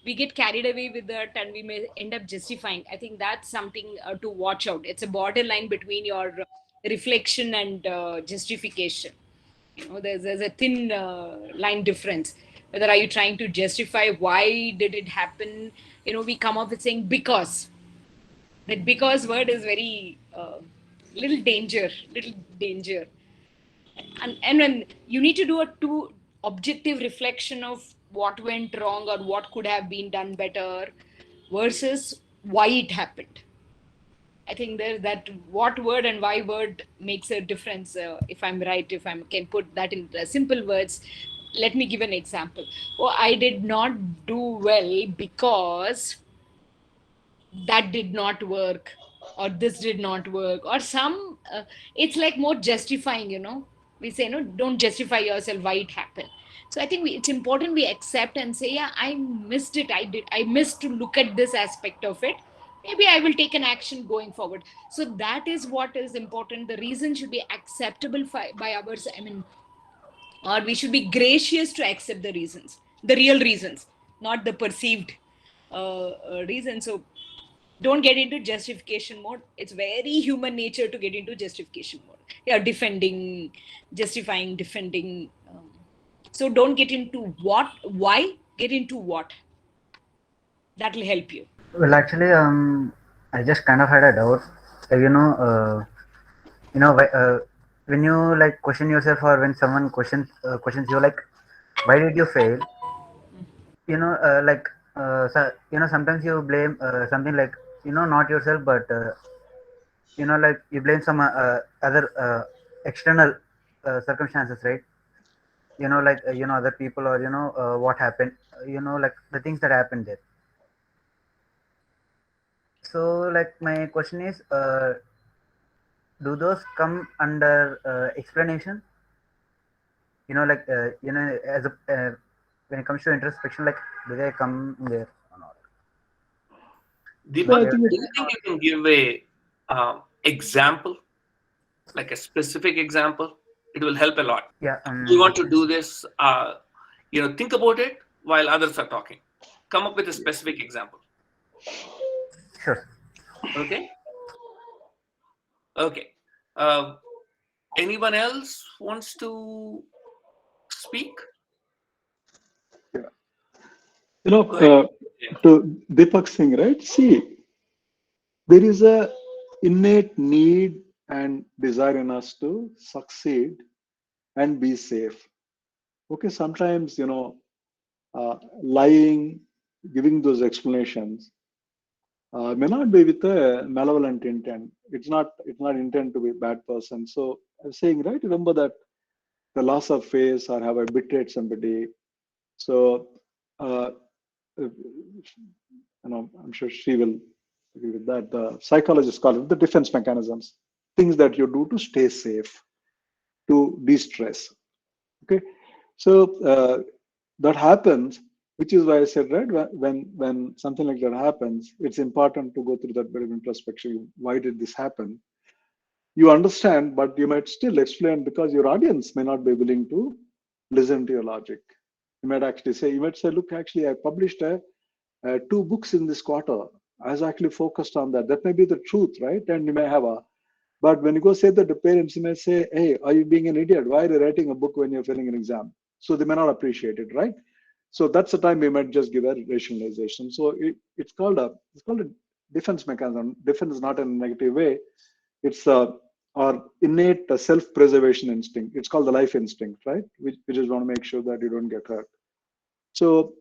we get carried away with that and we may end up justifying. I think that's something to watch out. It's a borderline between your reflection and justification. There's a thin line difference. Whether are you trying to justify why did it happen? We come up with saying because. That because word is very little danger. And when you need to do a too objective reflection of what went wrong or what could have been done better versus why it happened. I think there's that what word and why word makes a difference. If I'm right, if I can put that in simple words, let me give an example. Oh, I did not do well because that did not work, or this did not work, or some. It's like more justifying. We say, no, don't justify yourself why it happened. So I think it's important we accept and say, yeah, I missed it. I missed to look at this aspect of it. Maybe I will take an action going forward. So that is what is important. The reason should be acceptable by others. I mean, or we should be gracious to accept the reasons, the real reasons, not the perceived reasons. So don't get into justification mode. It's very human nature to get into justification mode. Yeah, defending, justifying, defending. So don't get into what, why, get into what. That will help you. Well, actually, I just kind of had a doubt. Uh, you know, uh, when you like question yourself, or when someone questions you, like, why did you fail? Sometimes you blame something, like, not yourself, but like you blame some other external circumstances, right? Other people, or what happened, like the things that happened there. So, like, my question is, do those come under explanation? As a when it comes to introspection, like, do they come there or not? So Deepak, I do think you think you can give a example, like a specific example? It will help a lot. Yeah. You want to do this, think about it while others are talking. Come up with a specific example. Sure. Okay. Okay. Uh, Anyone else wants to speak? yeah. Go ahead. To Deepak's thing, right? See, there is a innate need and desire in us to succeed and be safe. Okay, sometimes lying, giving those explanations may not be with a malevolent intent. It's not intent to be a bad person. So I'm saying, right? Remember that the loss of face, or have I betrayed somebody? So uh, I'm sure she will agree with that. The psychologists call it the defense mechanisms, things that you do to stay safe, to de-stress. Okay, so that happens, which is why I said, right, when something like that happens, it's important to go through that bit of introspection. Why did this happen? You understand, but you might still explain, because your audience may not be willing to listen to your logic. You might say, look, actually, I published 2 books in this quarter. I was actually focused on that. That may be the truth, right? And you may have but when you go say that to parents, you may say, hey, are you being an idiot? Why are you writing a book when you're failing an exam? So they may not appreciate it, right? So that's the time we might just give a rationalization. So it's called a defense mechanism. Defense is not in a negative way. It's our innate self-preservation instinct. It's called the life instinct, right? We just want to make sure that you don't get hurt. So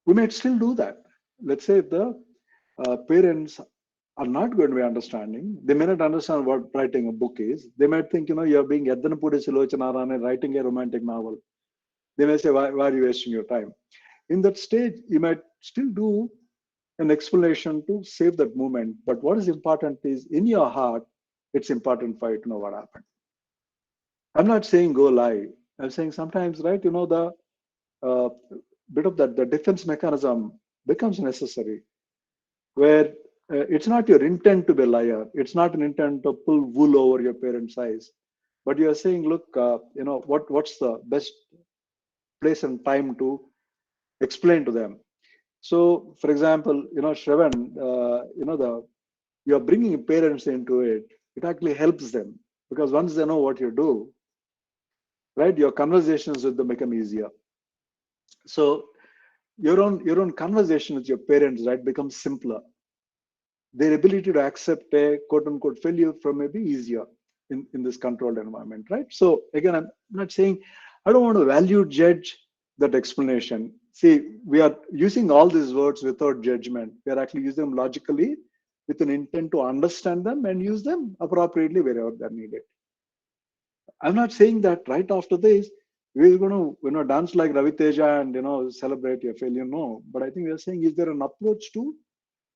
we might still do that. Let's say if the parents are not going to be understanding, they may not understand what writing a book is. They might think, you're being Yaddanapudi Silochanarane writing a romantic novel. They may say, why are you wasting your time? In that stage, you might still do an explanation to save that moment. But what is important is, in your heart, it's important for you to know what happened. I'm not saying go lie. I'm saying sometimes, right, the bit of that, the defense mechanism becomes necessary, where it's not your intent to be a liar. It's not an intent to pull wool over your parents' eyes, but you're saying, look, what's the best place and time to explain to them. So, for example, Shravan, you're bringing parents into it. It actually helps them, because once they know what you do, right, your conversations with them become easier. So your own conversation with your parents, right, becomes simpler. Their ability to accept a quote unquote failure from may be easier in this controlled environment, right? So again, I'm not saying I don't want to value judge that explanation. See, we are using all these words without judgment. We are actually using them logically with an intent to understand them and use them appropriately wherever they're needed. I'm not saying that right after this, we're going to, dance like Ravi Teja and, celebrate your failure. No, but I think we're saying, is there an approach to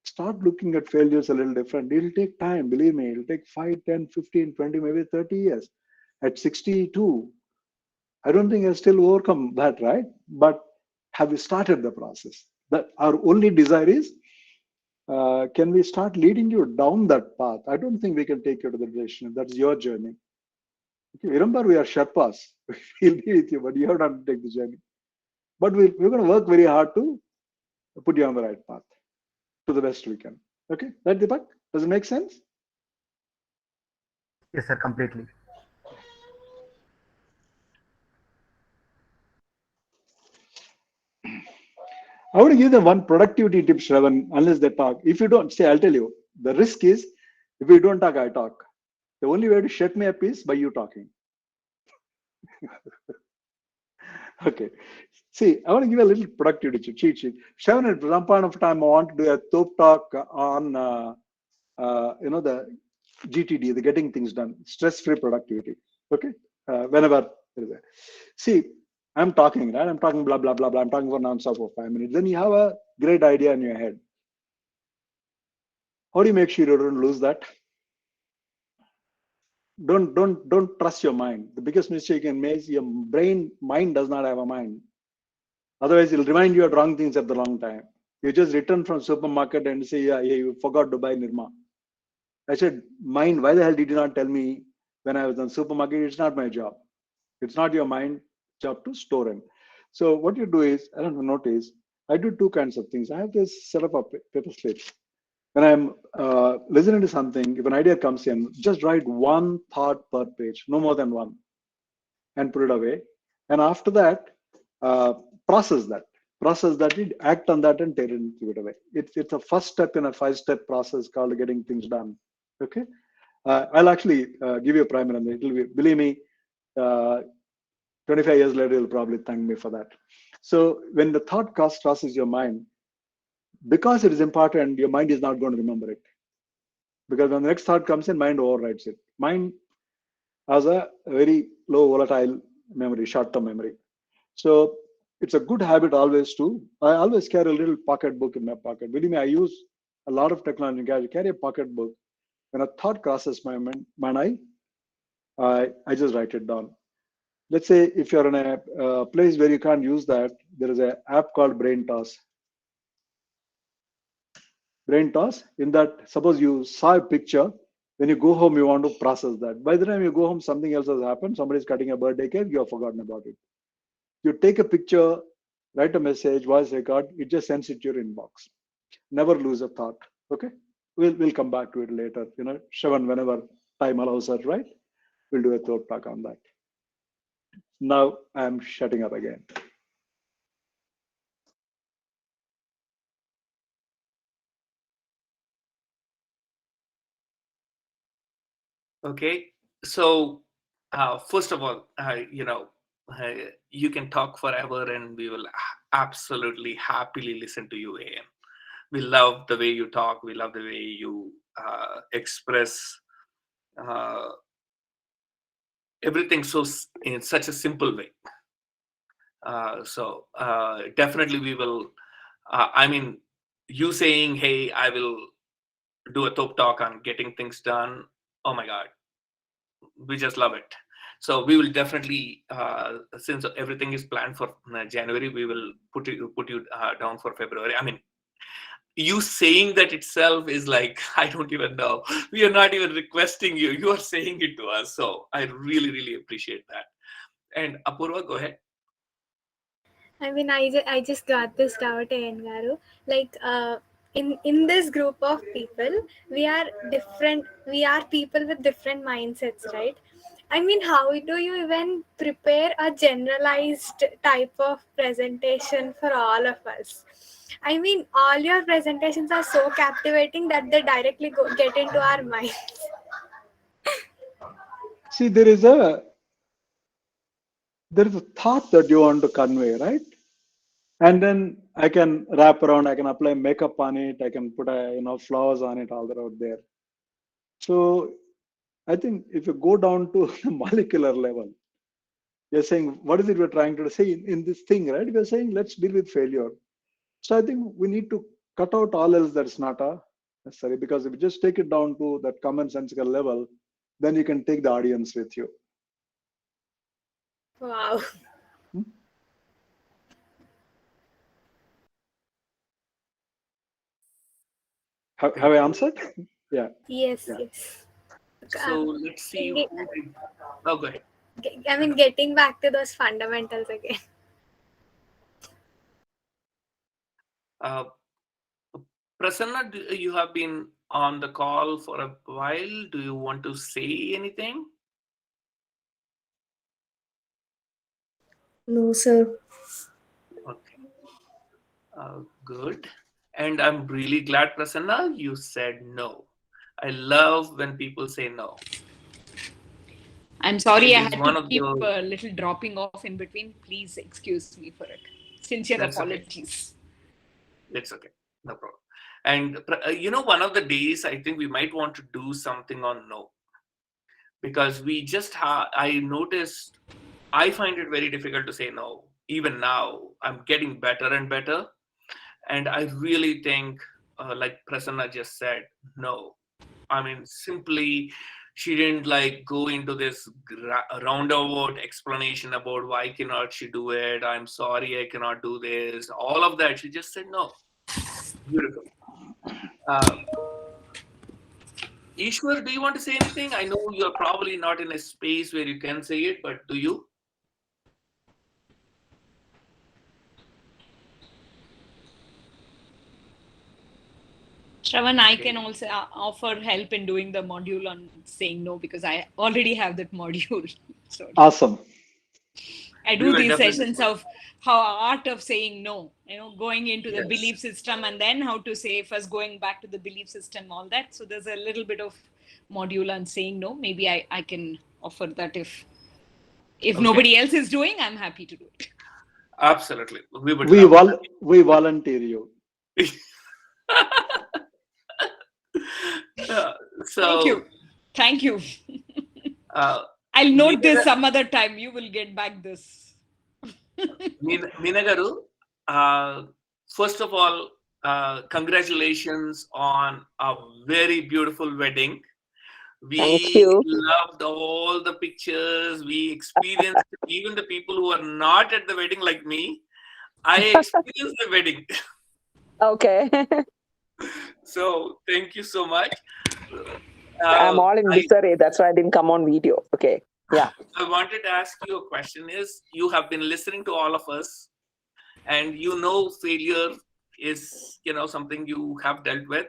start looking at failures a little different? It'll take time, believe me. It'll take 5, 10, 15, 20, maybe 30 years. At 62, I don't think I still overcome that, right? But have we started the process? That our only desire is, can we start leading you down that path? I don't think we can take you to the destination. That's your journey. Okay, remember, we are Sherpas. We'll be with you, but you have to take the journey. But we're going to work very hard to put you on the right path to the best we can. Okay, right, Deepak? Does it make sense? Yes, sir, completely. I want to give them one productivity tip, Shravan, unless they talk. If you don't, say, I'll tell you, the risk is if you don't talk, I talk. The only way to shut me up is by you talking. Okay. See, I want to give a little productivity cheat sheet. Shravan, at some point of time, I want to do a Thop talk on, the GTD, the getting things done, stress-free productivity. Okay. Whenever there is a. See, I'm talking, right? I'm talking blah, blah, blah, blah. I'm talking for non-stop for 5 minutes. Then you have a great idea in your head. How do you make sure you don't lose that? Don't trust your mind. The biggest mistake you can make is your mind does not have a mind. Otherwise, it'll remind you of wrong things at the wrong time. You just return from supermarket and say, yeah, you forgot to buy Nirma. I said, mind, why the hell did you not tell me when I was in supermarket? It's not my job. It's not your mind job to store in. So what you do is, I don't know, notice, I do two kinds of things. I have this set up a paper slips. When I'm listening to something, if an idea comes in, just write one thought per page, no more than one, and put it away. And after that, process that, act on that, and take it and give it away. It's a first step in a 5-step process called getting things done. Okay, I'll actually give you a primer, and it'll be, believe me, 25 years later, you'll probably thank me for that. So when the thought crosses your mind, because it is important, your mind is not going to remember it. Because when the next thought comes in, mind overrides it. Mind has a very low volatile memory, short-term memory. So it's a good habit always to, I always carry a little pocket book in my pocket. Believe me, I use a lot of technology. I carry a pocket book. When a thought crosses my mind, I just write it down. Let's say if you're in a place where you can't use that, there is an app called Brain Toss. Brain Toss, in that, suppose you saw a picture, when you go home, you want to process that. By the time you go home, something else has happened. Somebody's cutting a birthday cake, you have forgotten about it. You take a picture, write a message, voice record, it just sends it to your inbox. Never lose a thought. Okay, we'll come back to it later. Shravan, whenever time allows us, right? We'll do a thought talk on that. Now I'm shutting up again. Okay, so first of all, you can talk forever and we will absolutely happily listen to you, AM. We love the way you talk. We love the way you express everything in such a simple way. So definitely we will, you saying, hey, I will do a Thop talk on getting things done. Oh my God, we just love it. So we will definitely, since everything is planned for January, we will put you down for February. You saying that itself is like, I don't even know. We are not even requesting you. You are saying it to us. So I really, really appreciate that. And Apurva, go ahead. I just got this doubt, Garu. Like, in this group of people, we are different. We are people with different mindsets, right? How do you even prepare a generalized type of presentation for all of us? All your presentations are so captivating that they directly get into our minds. See, there is a thought that you want to convey, right? And then I can wrap around, I can apply makeup on it, I can put flowers on it all out there. So I think if you go down to the molecular level, you're saying, what is it we're trying to say in this thing, right? We're saying, let's deal with failure. So I think we need to cut out all else that's not necessary, because if you just take it down to that commonsensical level, then you can take the audience with you. Wow. Have I answered? Yeah. Yes, Yeah. yes. So let's see who did. Oh, go ahead. I mean, getting back to those fundamentals again. Prasanna, you have been on the call for a while. Do you want to say anything? No, sir. Okay. Good. And I'm really glad, Prasanna, you said no. I love when people say no. I'm sorry It I is had one to of keep the. a little dropping off in between. Please excuse me for it. Sincere That's okay. apologies. It's okay. No problem. And one of the days I think we might want to do something on no, because we just I noticed I find it very difficult to say no. Even now, I'm getting better and better. And I really think, like Prasanna just said, no. I mean, simply, she didn't like go into this roundabout explanation about why cannot she do it. I'm sorry, I cannot do this. All of that. She just said no. Beautiful. Ishwar, do you want to say anything? I know you're probably not in a space where you can say it, but do you? Shravan, I can also offer help in doing the module on saying no, because I already have that module. So Awesome. I do these sessions of how art of saying no, going into the belief system, and then how to say first going back to the belief system, all that. So there's a little bit of module on saying no. Maybe I can offer that if nobody else is doing, I'm happy to do it. Absolutely. We would love that. We volunteer you. So Thank you. I'll note this some other time. You will get back this. Minagaru, first of all, congratulations on a very beautiful wedding. We loved all the pictures. We experienced, even the people who are not at the wedding like me, I experienced the wedding. Okay. So thank you so much. I'm all in disarray. That's why I didn't come on video. Okay. Yeah. I wanted to ask you a question is, you have been listening to all of us, and failure is, something you have dealt with.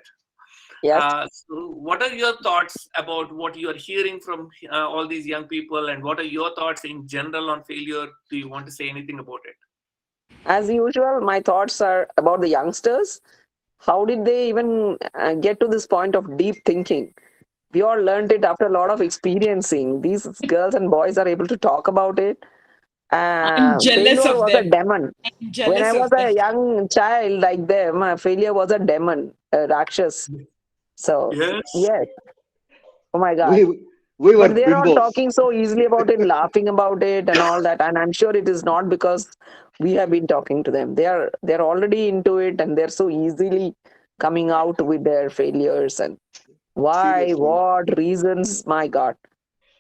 Yes. So what are your thoughts about what you are hearing from all these young people, and what are your thoughts in general on failure? Do you want to say anything about it? As usual, my thoughts are about the youngsters. How did they even get to this point of deep thinking? We all learned it after a lot of experiencing. These girls and boys are able to talk about it. I'm jealous Failure of was them. a demon. When I was a young child like them, failure was a demon, a Rakshas. So, yes. Oh my God. We were But they're not bimbos. talking so easily about it, laughing about it and all that. And I'm sure it is not because we have been talking to them. They're already into it, and they're so easily coming out with their failures and why, Seriously. what reasons, my God.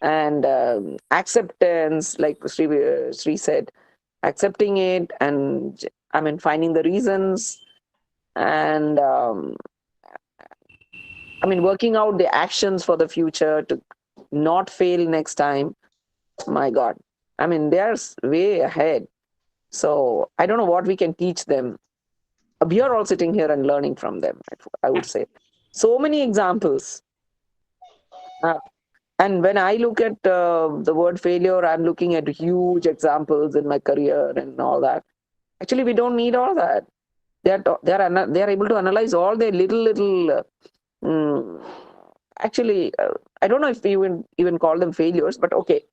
And acceptance, like Sri said, accepting it, and finding the reasons, and working out the actions for the future to not fail next time. My God. They're way ahead. So I don't know what we can teach them. We are all sitting here and learning from them, I would say. So many examples. And when I look at the word failure, I'm looking at huge examples in my career and all that. Actually, we don't need all that. They are able to analyze all their little. Actually, I don't know if we even call them failures, but okay,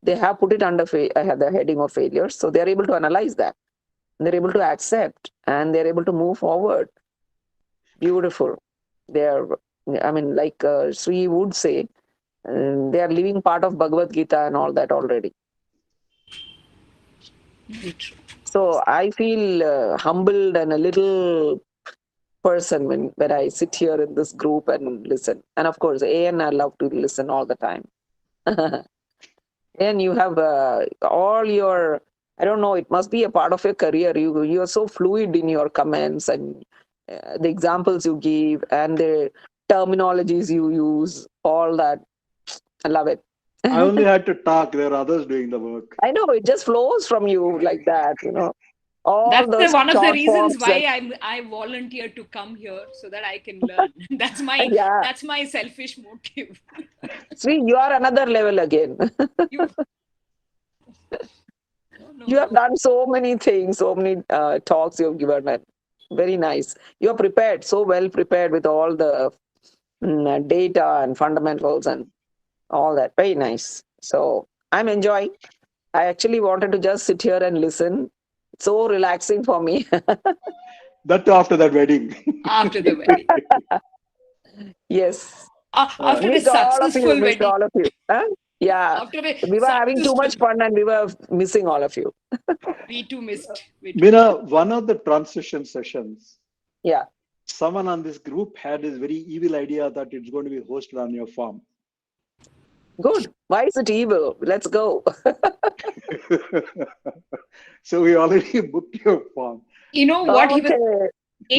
they have put it under the heading of failures, so they are able to analyze that. they're able to accept, and they're able to move forward. Beautiful. They're, I mean, like Sri would say, they are living part of Bhagavad Gita and all that already. Very true. So I feel humbled and a little person when I sit here in this group and listen. And of course, AN, I love to listen all the time. And you have all your, I don't know, it must be a part of your career. You are so fluid in your comments and the examples you give and the terminologies you use, all that. I love it. I only had to talk. There are others doing the work. I know, it just flows from you like that, all That's those one of the short reasons forms why that, I volunteer to come here so that I can learn. That's yeah. my selfish motive. Sri, you are another level again. You, You have done so many things, so many talks you've given. And very nice. You are prepared, so well prepared with all the data and fundamentals and all that. Very nice. So I'm enjoying. I actually wanted to just sit here and listen. So relaxing for me. That too after that wedding. After the wedding. Yes. After a Missed all of you. successful Missed wedding. all of you. Huh? Yeah. After a We were having too much successful. fun and we were missing all of you. We too missed. Meena, one of the transition sessions, Yeah. someone on this group had this very evil idea that it's going to be hosted on your farm. Good. Why is it evil? Let's go. So we already booked your farm. You know what he was Okay.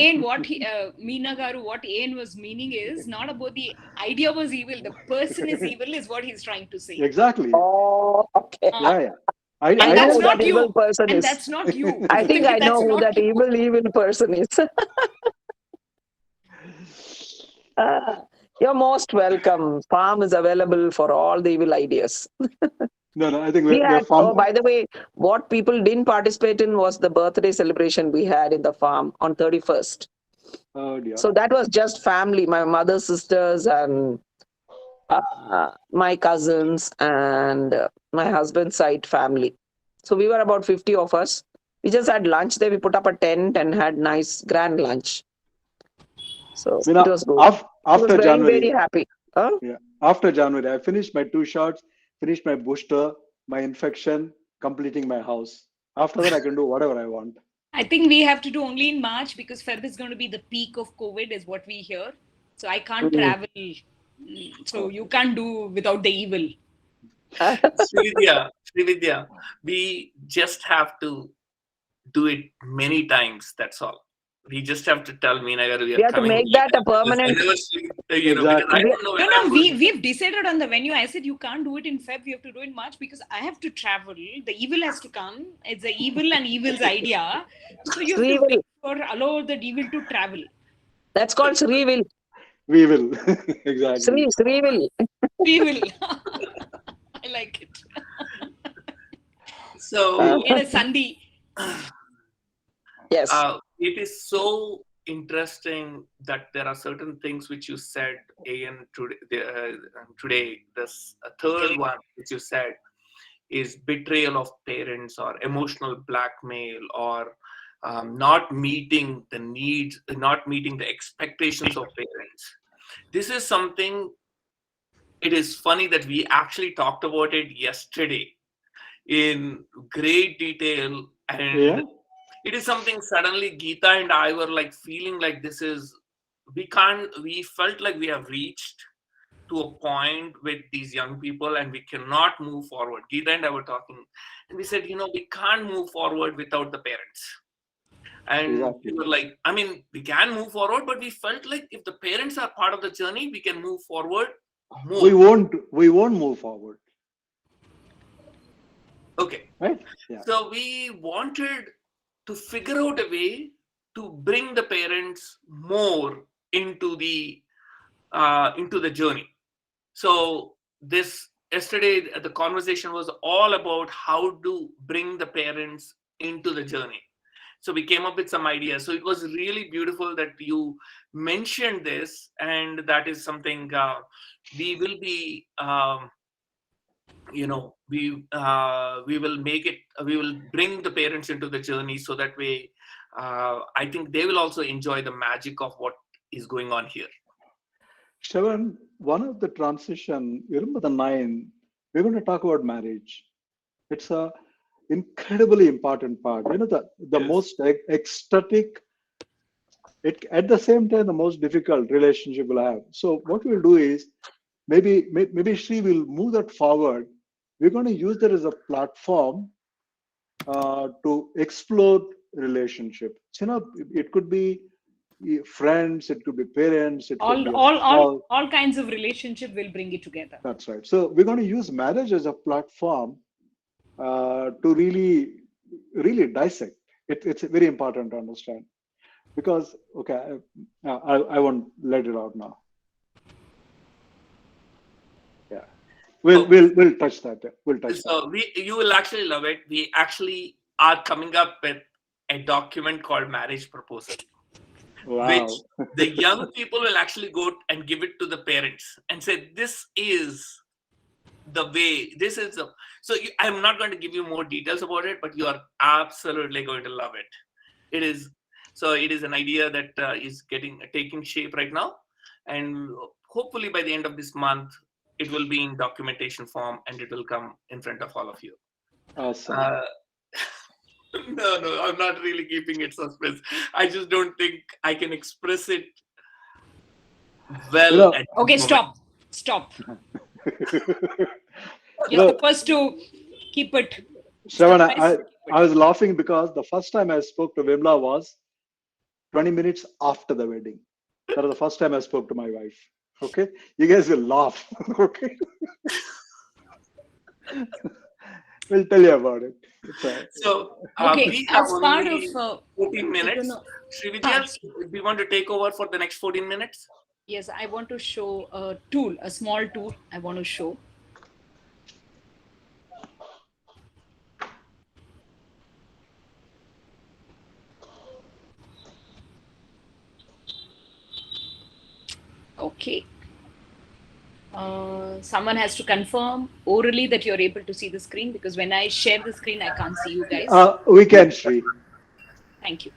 Ain, Meena Garu, what Ain was meaning is not about the idea was evil. The person is evil is what he's trying to say. Exactly. Oh, okay. Yeah. I And know that's who that not evil you. person And is. that's not you. I think I know That's who not that you. evil person is. You're most welcome. Farm is available for all the evil ideas. No, I think We we're had, farm. oh, by the way, what people didn't participate in was the birthday celebration we had in the farm on 31st. Oh dear. So that was just family, my mother's sisters and my cousins and my husband's side family. So we were about 50 of us. We just had lunch there. We put up a tent and had nice grand lunch. So Meena, it was good. after I was very, January. very happy. Huh? Yeah. After January, I finished my 2 shots, finished my booster, my infection, completing my house. After that, I can do whatever I want. I think we have to do only in March because Feb is going to be the peak of COVID, is what we hear. So I can't travel. So you can't do without the evil. Srividya, we just have to do it many times. That's all. We just have to tell Meena Garu we We are have to coming. make that a permanent. Because I don't know when I'm No, going. we've decided on the venue. I said you can't do it in Feb. We have to do it in March because I have to travel. The evil has to come. It's the evil and evil's idea. So you have to wait for allow the evil to travel. That's called Sri will. We will. Exactly. Sri will. We will. I like it. So Get a Sandhi. Yes. It is so interesting that there are certain things which you said, Ian, today. This third one which you said is betrayal of parents or emotional blackmail or not meeting the needs, not meeting the expectations of parents. This is something, it is funny that we actually talked about it yesterday in great detail, and it is something suddenly Geeta and I were like feeling like this is, we felt like we have reached to a point with these young people and we cannot move forward. Geeta and I were talking and we said, we can't move forward without the parents. And we were like, I mean, we can move forward, but we felt like if the parents are part of the journey, we can move forward more. We won't move forward. Okay. Right? Yeah. So we wanted to figure out a way to bring the parents more into the journey. So yesterday the conversation was all about how to bring the parents into the journey. So we came up with some ideas. So it was really beautiful that you mentioned this, and that is something we will be we will make it, we will bring the parents into the journey, so that way I think they will also enjoy the magic of what is going on here. Shravan, one of the transition, you remember the 9, we're going to talk about marriage. It's a incredibly important part. The Yes. most ecstatic, at the same time, the most difficult relationship we'll have. So what we'll do is, maybe Sri will move that forward. We're going to use that as a platform to explore relationship. It could be friends, it could be parents, it could all be a all all spouse. all kinds of relationship will bring it together. That's right. So we're going to use marriage as a platform to really dissect. It's very important to understand, because I won't let it out now. Yeah, we'll touch that. We'll touch that. So you will actually love it. We actually are coming up with a document called marriage proposal, which Wow. the young people will actually go and give it to the parents and say, this is the way, this is the, so I'm not going to give you more details about it, but you are absolutely going to love it. It is an idea that is taking shape right now, and hopefully by the end of this month it will be in documentation form and it will come in front of all of you. Awesome. No, I'm not really keeping it suspense. I just don't think I can express it well. At Okay, this stop. You're supposed to keep it. Shravan, I was laughing because the first time I spoke to Vimla was 20 minutes after the wedding. That was the first time I spoke to my wife. Okay, you guys will laugh. Okay, we'll tell you about it. So Okay, we have as part only of 14 minutes. Srividya, do you want to take over for the next 14 minutes? Yes, I want to show a tool, a small tool I want to show. Okay. Someone has to confirm orally that you're able to see the screen, because when I share the screen, I can't see you guys. We can, Sri. Thank you.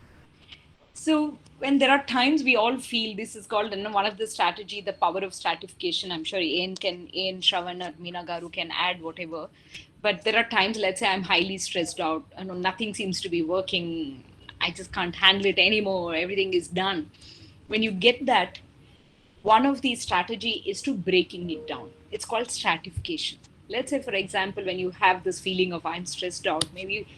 So when there are times we all feel, this is called one of the strategy, the power of stratification. I'm sure Ian, Shravan, or Meena Garu can add whatever. But there are times, let's say I'm highly stressed out. Nothing seems to be working. I just can't handle it anymore. Everything is done. When you get that, one of these strategy is to breaking it down. It's called stratification. Let's say, for example, when you have this feeling of I'm stressed out, maybe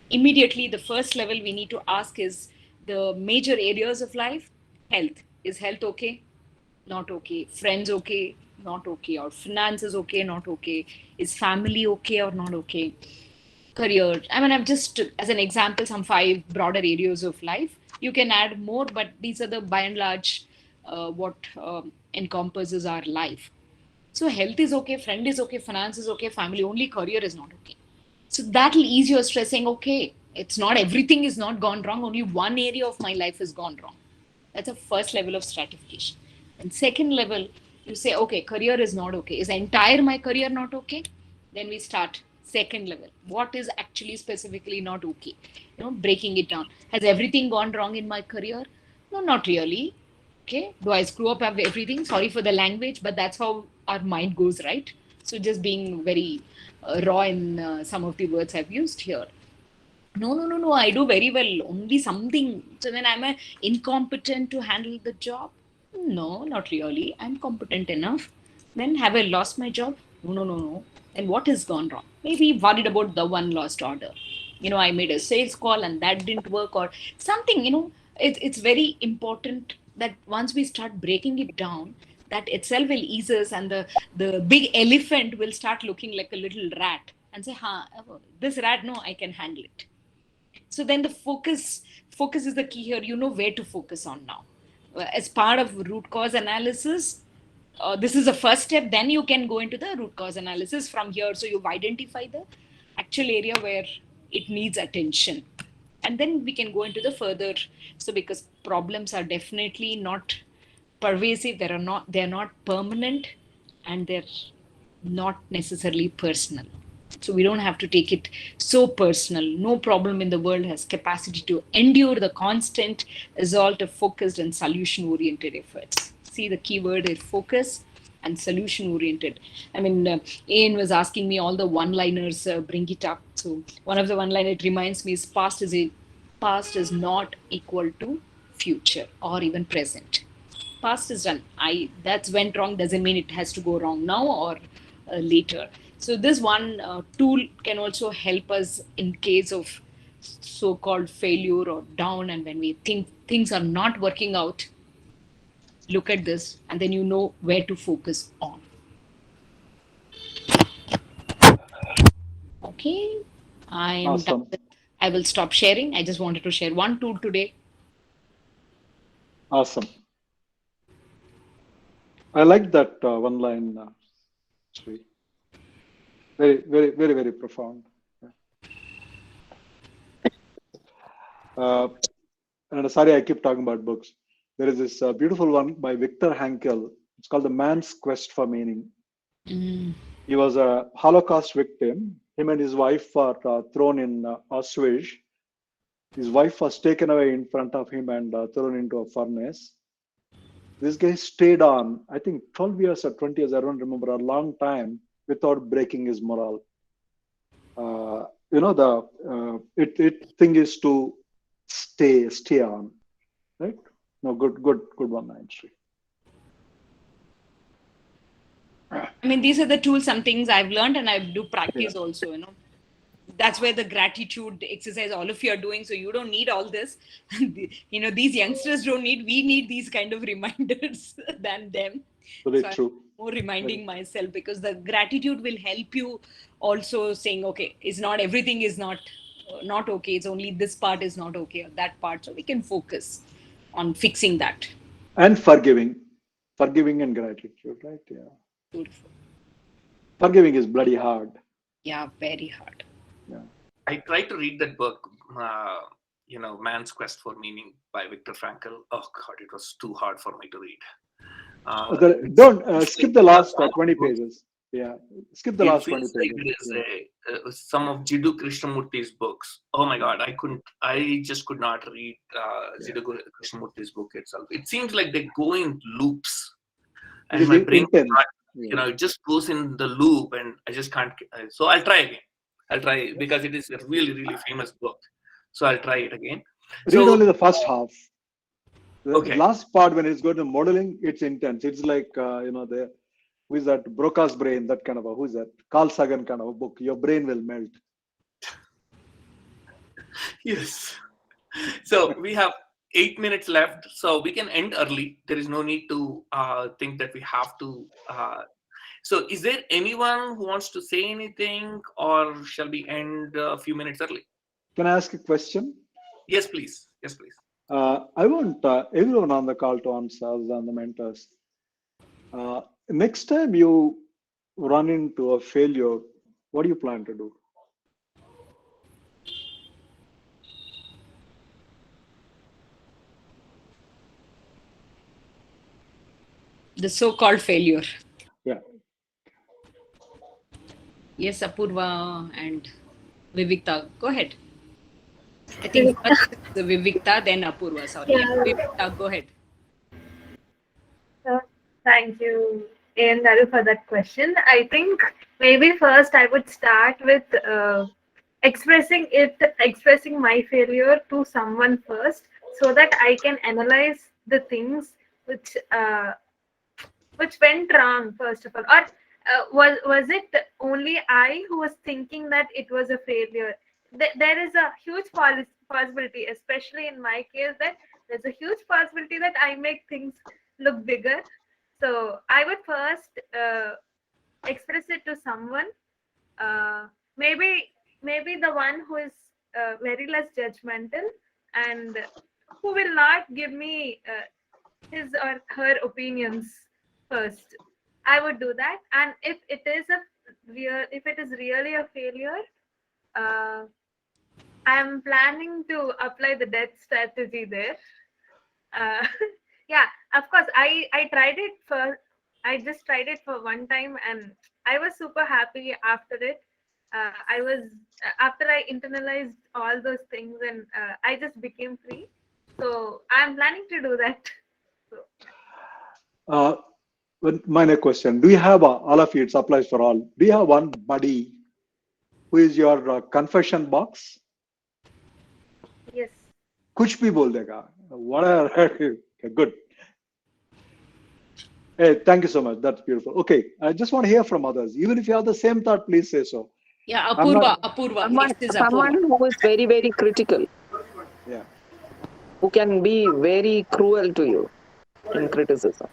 immediately the first level we need to ask is the major areas of life. Health. Is health okay? Not okay. Friends okay? Not okay. Or finances okay? Not okay. Is family okay or not okay? Career. I mean, I've just, as an example, some 5 broader areas of life. You can add more, but these are the by and large what encompasses our life. So health is okay, friend is okay, finance is okay, family only, career is not okay. So that'll ease your stress, saying, okay, it's not everything is not gone wrong, only one area of my life has gone wrong. That's a first level of stratification. And second level, you say, okay, career is not okay. Is entire my career not okay? Then we start second level. What is actually specifically not okay? Breaking it down. Has everything gone wrong in my career? No, not really. Okay. Do I screw up everything? Sorry for the language, but that's how our mind goes, right? So just being very raw in some of the words I've used here. No, I do very well, only something. So then I'm incompetent to handle the job? No, not really, I'm competent enough. Then have I lost my job? No. And what has gone wrong? Maybe worried about the one lost order. I made a sales call and that didn't work, or something. It's very important that once we start breaking it down, that itself will ease us, and the big elephant will start looking like a little rat and say, this rat, no, I can handle it. So then the focus is the key here. You know where to focus on now. As part of root cause analysis, this is the first step. Then you can go into the root cause analysis from here. So you've identified the actual area where it needs attention, and then we can go into the further. So because problems are definitely not pervasive, they're not permanent, and not necessarily personal. So we don't have to take it so personal. No problem in the world has capacity to endure the constant assault of focused and solution oriented efforts. See, the key word is focus and solution oriented. I mean, Ian was asking me all the one liners, bring it up. So one of the one liner, it reminds me, is past is not equal to future or even present. Past is done. That's went wrong doesn't mean it has to go wrong now or later. So this one tool can also help us in case of so-called failure or down, and when we think things are not working out, look at this and then you know where to focus on. Okay, I am done. Awesome. I will stop sharing. I just wanted to share one tool today. Awesome. I like that one line, Sri. Very, very, very, very profound. And sorry, I keep talking about books. There is this beautiful one by Viktor Frankl. It's called The Man's Quest for Meaning. He was a Holocaust victim. Him and his wife are thrown in Auschwitz. His wife was taken away in front of him and thrown into a furnace. This guy stayed on, I think 12 years or 20 years, I don't remember, a long time without breaking his morale. It thing is to stay on, right? No, good one, Sri. I mean, these are the tools, some things I've learned and I do practice also, you know. That's where the gratitude exercise all of you are doing. So you don't need all this. You know, these youngsters don't need, we need these kind of reminders than them. Very So true. I'm more reminding myself, because the gratitude will help you also saying, okay, it's not everything is not okay. It's only this part is not okay or that part. So we can focus on fixing that. And forgiving and gratitude, right? Yeah. Beautiful. Forgiving is bloody hard. Yeah, very hard. Yeah. I tried to read that book, Man's Quest for Meaning by Viktor Frankl. Oh God, it was too hard for me to read. Don't skip the last 20 pages. Yeah, skip the It last 20 feels like pages. it is some of Jiddu Krishnamurti's books. Oh my God, I just could not read Jiddu Krishnamurti's book itself. It seems like they go in loops, and my brain, it just goes in the loop, and I just can't. So I'll try again. I'll try because it is a really, really famous book. So I'll try it again. Read only the first half. The Okay. last part, when it's going to modeling, it's intense. It's like who is that? Broca's brain, that kind of who is that? Carl Sagan kind of a book. Your brain will melt. Yes. So we have 8 minutes left, so we can end early. There is no need to think that we have to. So is there anyone who wants to say anything, or shall we end a few minutes early? Can I ask a question? Yes, please. Yes, please. I want everyone on the call to answer, and the mentors. Next time you run into a failure, what do you plan to do? The so-called failure. Yeah. Yes, Apurva and Vivikta, go ahead. I think first is Vivikta, then Apurva. Sorry, Yeah. Vivikta, go ahead. Thank you, Ian Daru, for that question. I think maybe first I would start with expressing my failure to someone first, so that I can analyze the things which went wrong first of all, or was it only I who was thinking that it was a failure? There is a huge possibility, especially in my case, that there's a huge possibility that I make things look bigger. So I would first express it to someone, maybe the one who is very less judgmental, and who will not give me his or her opinions first. I would do that. And if it is really a failure, I'm planning to apply the death strategy there. Yeah, of course, I tried it I just tried it for one time and I was super happy after it. I was after I internalized all those things and I just became free. So I'm planning to do that. So Uh, my next question: do you have all of you? It applies for all. Do you have one buddy who is your confession box? yes. कुछ भी बोल देगा. What a good. Hey, thank you so much. That's beautiful. Okay, I just want to hear from others. Even if you have the same thought, please say so. Yeah, I'm not. Apurva. Someone, Next is someone Apurva. who is very, very critical, Yeah. who can be very cruel to you in criticism.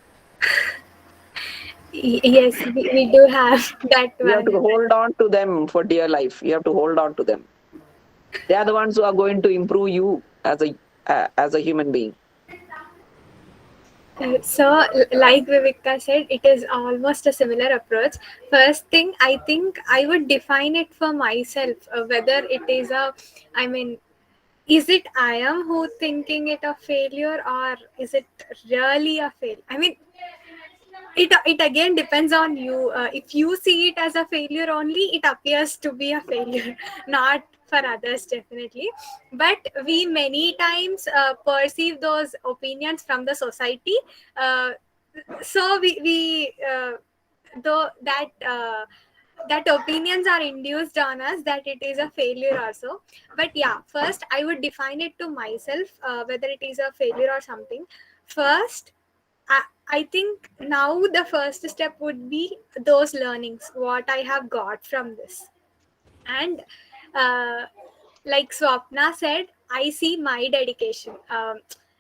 Yes, we do have that You have to one. hold on to them for dear life. You have to hold on to them. They are the ones who are going to improve you as a human being. So, like Viveka said, it is almost a similar approach. First thing, I think I would define it for myself, whether it is I mean, is it I am who thinking it a failure or is it really a fail? I mean, it again depends on you. If you see it as a failure only, it appears to be a failure, not for others definitely. But we many times perceive those opinions from the society. So we though that opinions are induced on us that it is a failure also. But yeah, first I would define it to myself, whether it is a failure or something. First, I think now the first step would be those learnings, what I have got from this. And like Swapna said, I see my dedication.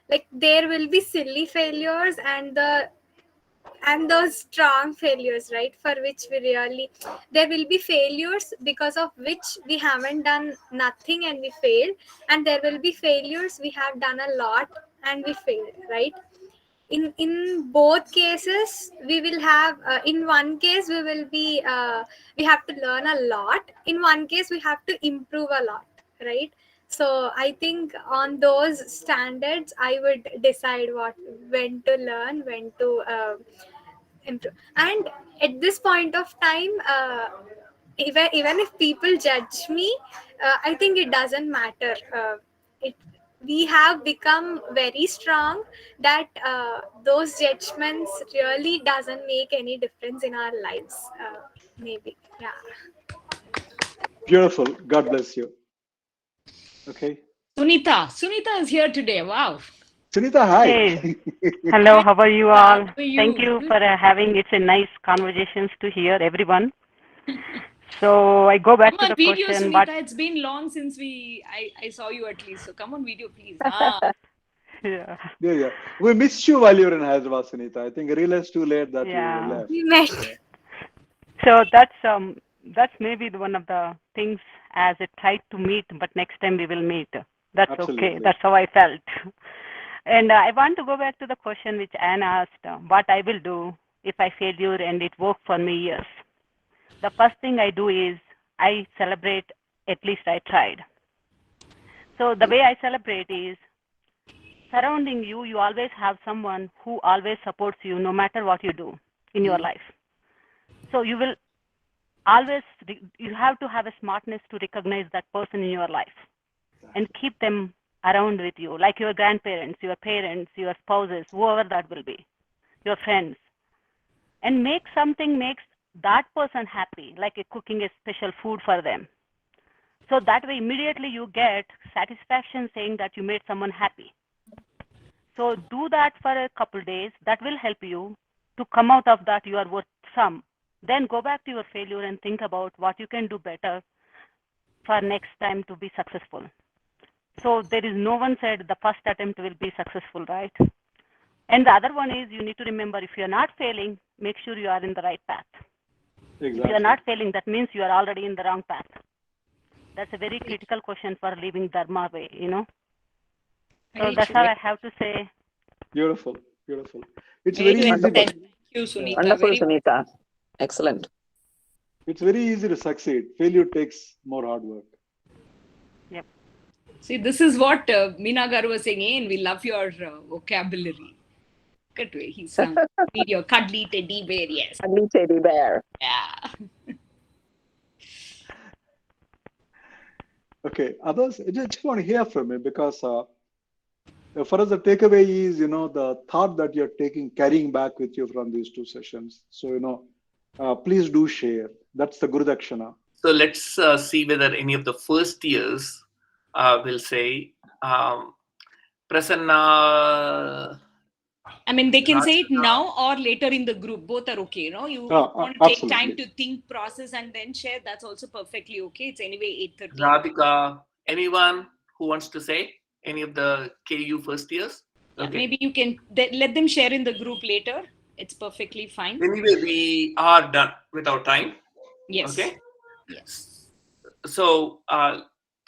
Like there will be silly failures and those strong failures, right? For which we really, there will be failures because of which we haven't done nothing and we failed, and there will be failures we have done a lot and we failed, right? In both cases we will have in one case we will be we have to learn a lot, in one case we have to improve a lot, right? So I think on those standards I would decide what, when to learn, when to improve. And at this point of time, even if people judge me, I think it doesn't matter. It We have become very strong that those judgments really doesn't make any difference in our lives, maybe. Yeah. Beautiful. God bless you. Okay. Sunita is here today. Wow. Sunita, hi. Hey, hello, how are you all? How are you? Thank you for having it's a nice conversations to hear everyone. So I go back Come to on the video, question, Sunita. but It's been long since I saw you at least. So come on video, please. yeah, Yeah. We missed you while you were in Hyderabad, Sunita. I think I realized too late that you yeah. left. We met. Yeah. So that's maybe one of the things as I tried to meet, but next time we will meet. That's Absolutely. okay. That's how I felt. And I want to go back to the question which Anne asked, what I will do if I failure and it worked for me years. The first thing I do is I celebrate at least I tried. So the way I celebrate is surrounding you, you always have someone who always supports you no matter what you do in your life. So you will always, you have to have a smartness to recognize that person in your life and keep them around with you, like your grandparents, your parents, your spouses, whoever that will be, your friends. And make something makes that person happy, like cooking a special food for them. So that way immediately you get satisfaction saying that you made someone happy. So do that for a couple days. That will help you to come out of that you are worth some. Then go back to your failure and think about what you can do better for next time to be successful. So there is no one said the first attempt will be successful, right? And the other one is you need to remember if you are not failing, make sure you are in the right path. Exactly. If you are not failing, that means you are already in the wrong path. That's a very critical question for living Dharma way, you know. So that's all I have to say. Beautiful. It's Very very easy. Thank you, Sunita. Wonderful, Very Sunita. Excellent. It's very easy to succeed. Failure takes more hard work. Yep. See, this is what Meena Garu was saying, and we love your vocabulary. Good way. He's some your cuddly teddy bear. Yes. Cuddly teddy bear. Yeah. Okay, others, I just want to hear from you because for us the takeaway is, the thought that you're carrying back with you from these two sessions. So, please do share. That's the Guru Dakshana. So let's see whether any of the first years will say, Prasanna. I mean, they can say it now or later in the group. Both are okay. You want to take time to think, process, and then share. That's also perfectly okay. It's anyway 8:30. Radhika, anyone who wants to say any of the KU first years? Okay. Maybe you can let them share in the group later. It's perfectly fine. Anyway, we are done with our time. Yes. Okay. Yes. So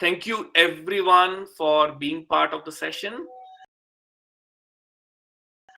thank you everyone for being part of the session.